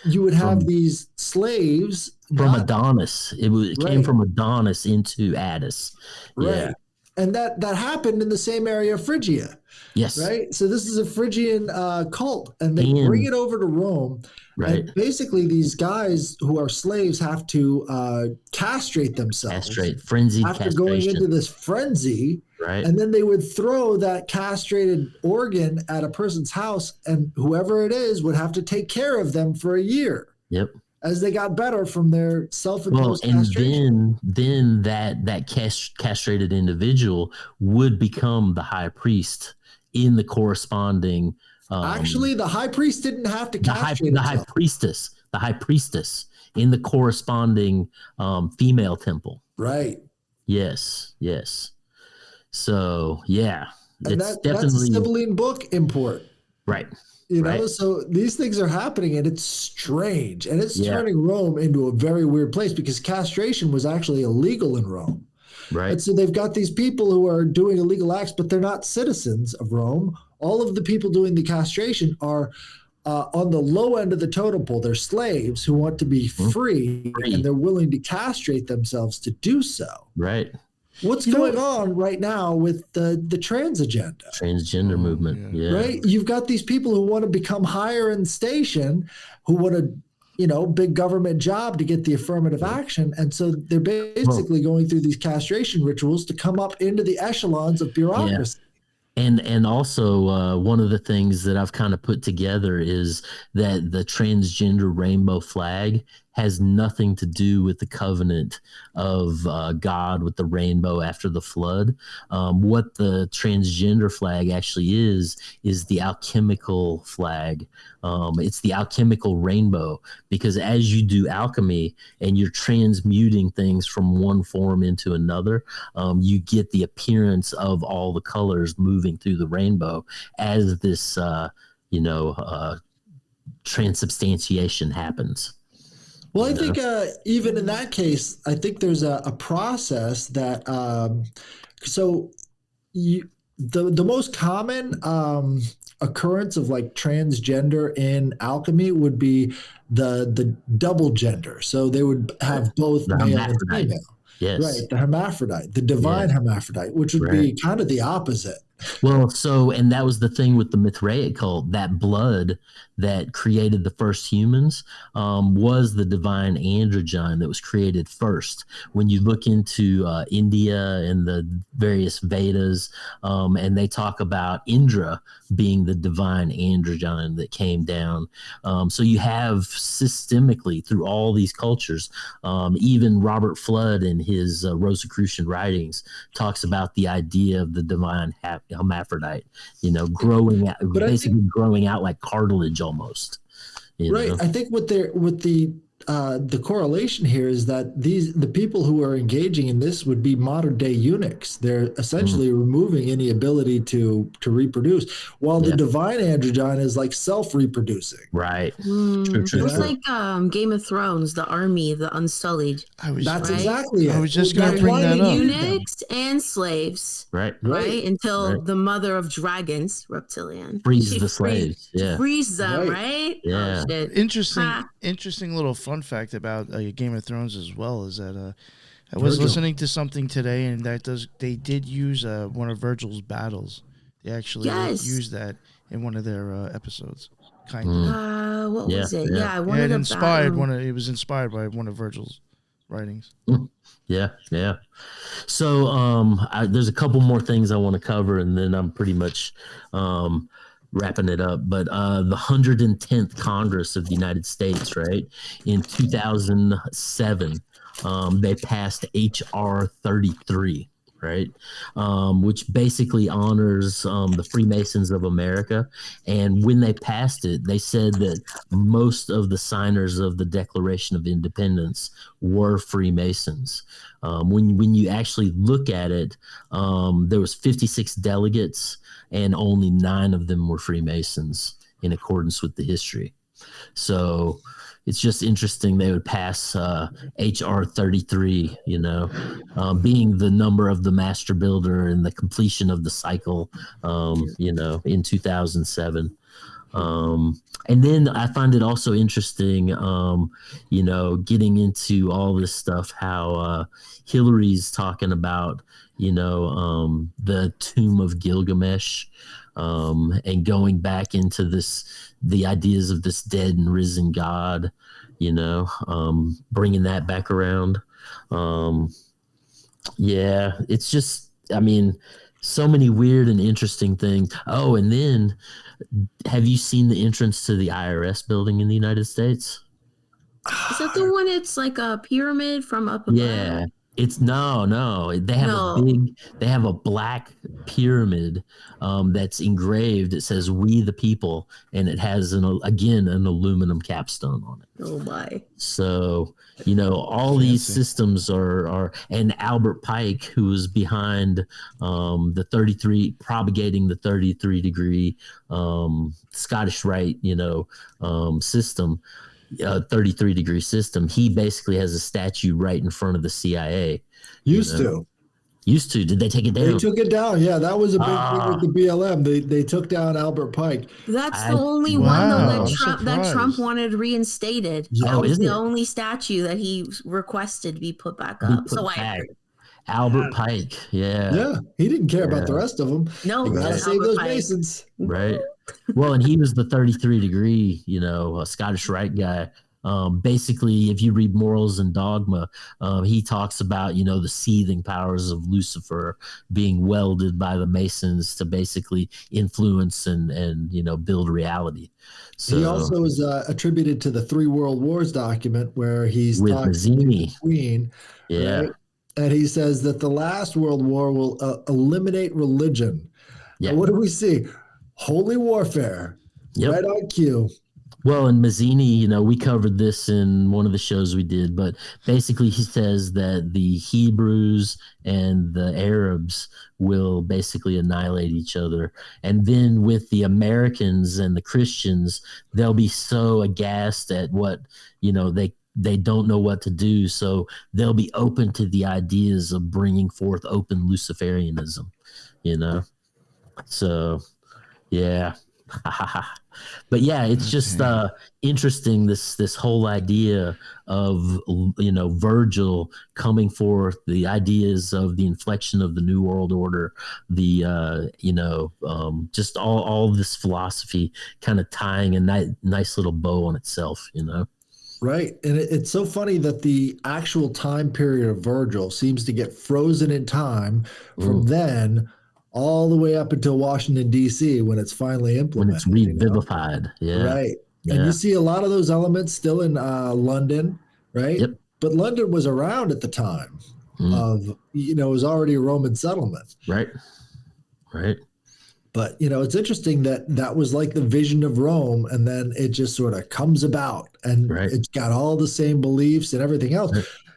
you would have these slaves from Adonis. It came from Adonis into Aeneas. Right. Yeah. And that happened in the same area of Phrygia. Yes. Right. So this is a Phrygian cult, and they bring it over to Rome. Right. And basically, these guys who are slaves have to castrate themselves. Frenzied after castration. Going into this frenzy. Right. And then they would throw that castrated organ at a person's house, and whoever it is would have to take care of them for a year. Yep. As they got better from their self-imposed castration. Then that castrated individual would become the high priest in the corresponding. Actually, the high priest didn't have to castrate the high priestess in the corresponding female temple. Right. Yes. So and that's a Sibylline book import. Right. So these things are happening, and it's strange, and it's turning Rome into a very weird place because castration was actually illegal in Rome. Right. And so they've got these people who are doing illegal acts, but they're not citizens of Rome. All of the people doing the castration are on the low end of the totem pole. They're slaves who want to be free, and they're willing to castrate themselves to do so. Right. What's going on right now with the trans agenda? Transgender movement. Yeah. Right? You've got these people who want to become higher in station, who want a big government job to get the affirmative action. And so they're basically going through these castration rituals to come up into the echelons of bureaucracy. And also one of the things that I've kind of put together is that the transgender rainbow flag has nothing to do with the covenant of God with the rainbow after the flood. What the transgender flag actually is the alchemical flag. It's the alchemical rainbow, because as you do alchemy and you're transmuting things from one form into another, you get the appearance of all the colors moving through the rainbow as this, transubstantiation happens. Well, I think even in that case, I think there's a process that the most common occurrence of like transgender in alchemy would be the double gender. So they would have both male and female. Yes. Right, the hermaphrodite, the divine hermaphrodite, which would be kind of the opposite. Well, and that was the thing with the Mithraic cult. That blood that created the first humans was the divine androgyne that was created first. When you look into India and the various Vedas, and they talk about Indra being the divine androgyne that came down. So you have systemically through all these cultures, even Robert Flood in his Rosicrucian writings talks about the idea of the divine hermaphrodite, growing out, growing out like cartilage almost. Right. I think with the the correlation here is that the people who are engaging in this would be modern day eunuchs. They're essentially removing any ability to reproduce, while the divine androgyne is like self-reproducing. Right. It was like Game of Thrones, the army, the Unsullied. That's exactly it. I was just going to bring that up. Eunuchs and slaves. Right. Until the mother of dragons, Reptilian, frees the slaves. Frees them. Right. Yeah. Oh, interesting little fun fact about Game of Thrones as well is that I was listening to something today, and they did use one of Virgil's battles. They actually used that in one of their episodes. Kind of. What was it? Yeah, it was inspired by one of Virgil's writings. Yeah. So there's a couple more things I want to cover, and then I'm pretty much wrapping it up. But the 110th Congress of the United States, right, in 2007, they passed H.R. 33. Right, which basically honors the Freemasons of America. And when they passed it, they said that most of the signers of the Declaration of Independence were Freemasons. When you actually look at it, there was 56 delegates, and only 9 of them were Freemasons in accordance with the history. So it's just interesting they would pass H.R. 33, being the number of the master builder and the completion of the cycle, in 2007. And then I find it also interesting, getting into all this stuff, how Hillary's talking about, the tomb of Gilgamesh, and going back into the ideas of this dead and risen God, bringing that back around. It's just, so many weird and interesting things. Oh, and then have you seen the entrance to the IRS building in the United States? Is that the one? It's like a pyramid from up above? Yeah. It's no. They have a black pyramid that's engraved. It says "We the People," and it has an aluminum capstone on it. Oh my! So all these systems are, and Albert Pike, who was behind the 33, propagating the 33-degree Scottish Rite, system. 33-degree system. He basically has a statue right in front of the CIA. Used to. Did they take it down? They took it down. Yeah, that was a big thing with the BLM. They took down Albert Pike. That's the only one though that Trump wanted reinstated. That was the only statue that he requested to be put back up. Albert Pike. Yeah, he didn't care about the rest of them. No, he gotta save those Masons. Right. Well, and he was the 33-degree, a Scottish Rite guy. Basically, if you read Morals and Dogma, he talks about, the seething powers of Lucifer being welded by the Masons to basically influence and build reality. So he also is attributed to the 3 World Wars document where he's with talking Mazzini. to the Queen. Yeah. Right? And he says that the last World War will eliminate religion. Yeah. Now, what do we see? Holy warfare. Yep. Right on cue. Well, and Mazzini, we covered this in one of the shows we did, but basically he says that the Hebrews and the Arabs will basically annihilate each other. And then with the Americans and the Christians, they'll be so aghast at what, they don't know what to do. So they'll be open to the ideas of bringing forth open Luciferianism, So, yeah. But yeah, it's just interesting, this whole idea of Virgil coming forth, the ideas of the inflection of the New World Order, the just all this philosophy kind of tying a nice little bow on itself, Right. And it's so funny that the actual time period of Virgil seems to get frozen in time from then all the way up until Washington, D.C., when it's finally implemented. When it's revivified. Yeah. Right. Yeah. And you see a lot of those elements still in London, right? Yep. But London was around at the time of, it was already a Roman settlement. Right. But, it's interesting that that was like the vision of Rome, and then it just sort of comes about, and it's got all the same beliefs and everything else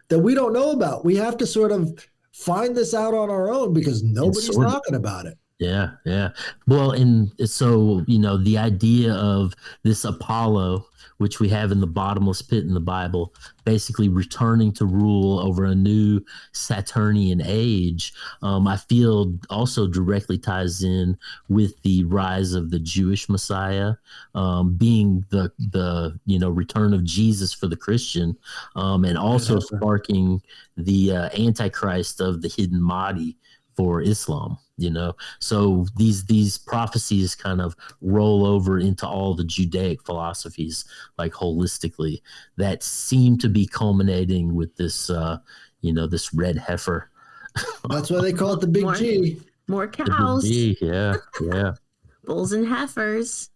that we don't know about. We have to sort of find this out on our own because nobody's talking about it. Yeah, yeah. Well, and so, the idea of this Apollo, which we have in the bottomless pit in the Bible, basically returning to rule over a new Saturnian age, I feel also directly ties in with the rise of the Jewish Messiah, being the return of Jesus for the Christian, and also sparking the Antichrist of the hidden Mahdi for Islam. So these prophecies kind of roll over into all the Judaic philosophies, like holistically, that seem to be culminating with this this red heifer. That's why they call it the big G. More cows. G, yeah. Bulls and heifers.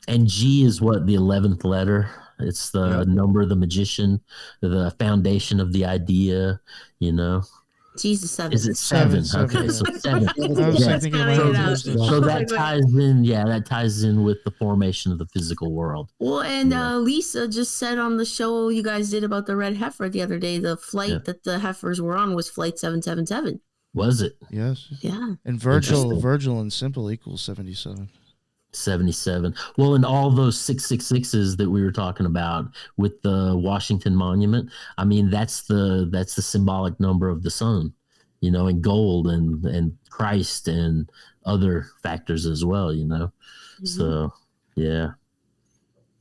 And G is what, the 11th letter? It's the number of the magician, the foundation of the idea, Jesus, 7. Is it 7? Okay, so 7. So that ties in. Yeah, that ties in with the formation of the physical world. Well, and Lisa just said on the show you guys did about the red heifer the other day, the flight that the heifers were on was flight 777. Was it? Yes. Yeah. And Virgil and simple equals 77. 77. Well, and all those 666s that we were talking about with the Washington Monument, I mean, that's the symbolic number of the sun, and gold and Christ and other factors as well, Mm-hmm. So, yeah.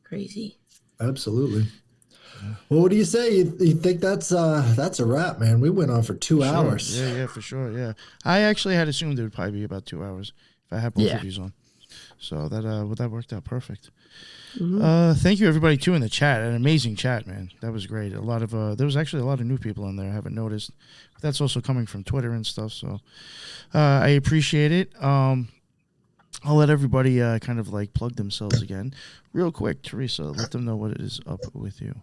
Crazy. Absolutely. Well, what do you say? You think that's a wrap, man? We went on for 2 hours. Yeah, for sure. Yeah. I actually had assumed it would probably be about 2 hours if I had both of these on. So that worked out perfect. Mm-hmm. Thank you everybody too in the chat. An amazing chat, man. That was great. There was actually a lot of new people in there. I haven't noticed. But that's also coming from Twitter and stuff. So I appreciate it. I'll let everybody kind of like plug themselves again, real quick. Teresa, let them know what it is up with you.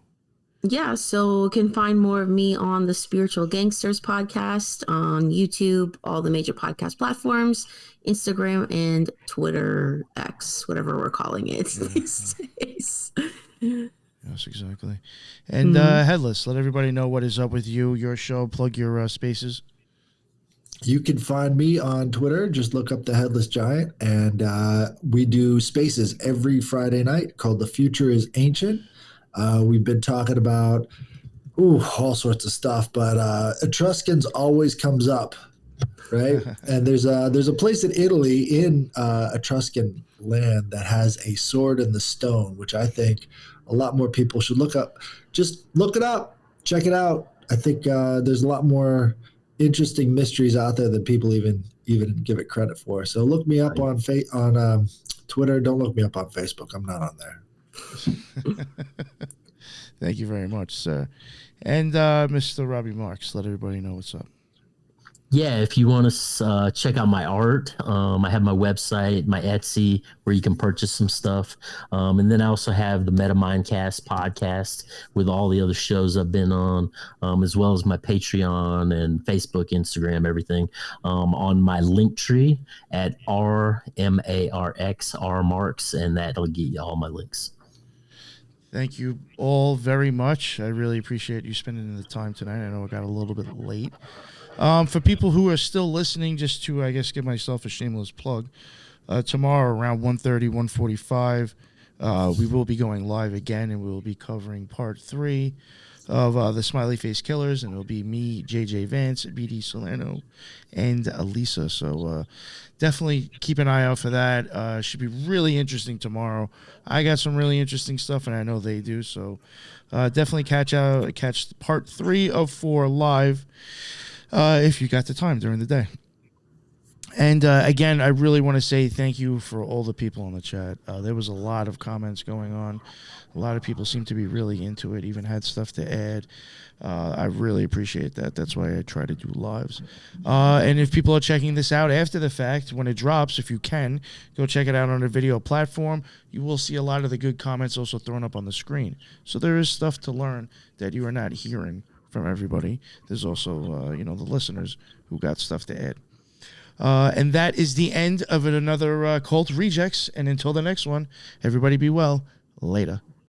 Yeah, so you can find more of me on the Spiritual Gangsters podcast on YouTube, all the major podcast platforms, Instagram, and Twitter, X, whatever we're calling it these days. Yes, exactly. And Headless, let everybody know what is up with you, your show, plug your spaces. You can find me on Twitter. Just look up the Headless Giant, and we do spaces every Friday night called The Future is Ancient. We've been talking about all sorts of stuff, but Etruscans always comes up, right? And there's a place in Italy in Etruscan land that has a sword in the stone, which I think a lot more people should look up. Just look it up, check it out. I think there's a lot more interesting mysteries out there than people even give it credit for. So look me up on Twitter. Don't look me up on Facebook. I'm not on there. Thank you very much, sir. And Mr. Robby Marx, let everybody know what's up. Yeah, if you want to check out my art, I have my website, my Etsy, where you can purchase some stuff. And then I also have the MetaMindcast podcast with all the other shows I've been on, as well as my Patreon and Facebook, Instagram, everything, on my Linktree at RMARX, and that'll get you all my links. Thank you all very much. I really appreciate you spending the time tonight. I know it got a little bit late. For people who are still listening, just to, I guess, give myself a shameless plug, tomorrow around 1:30, 1:45, we will be going live again, and we will be covering part 3 of the Smiley Face Killers, and it'll be me, JJ Vance, BD Salerno, and Lisa. So definitely keep an eye out for that. Should be really interesting tomorrow. I got some really interesting stuff, and I know they do. So definitely catch part 3 of 4 live if you got the time during the day. And again, I really want to say thank you for all the people in the chat. There was a lot of comments going on. A lot of people seem to be really into it, even had stuff to add. I really appreciate that. That's why I try to do lives. And if people are checking this out after the fact, when it drops, if you can, go check it out on a video platform. You will see a lot of the good comments also thrown up on the screen. So there is stuff to learn that you are not hearing from everybody. There's also, the listeners who got stuff to add. And that is the end of another Cult Rejects. And until the next one, everybody be well. Later.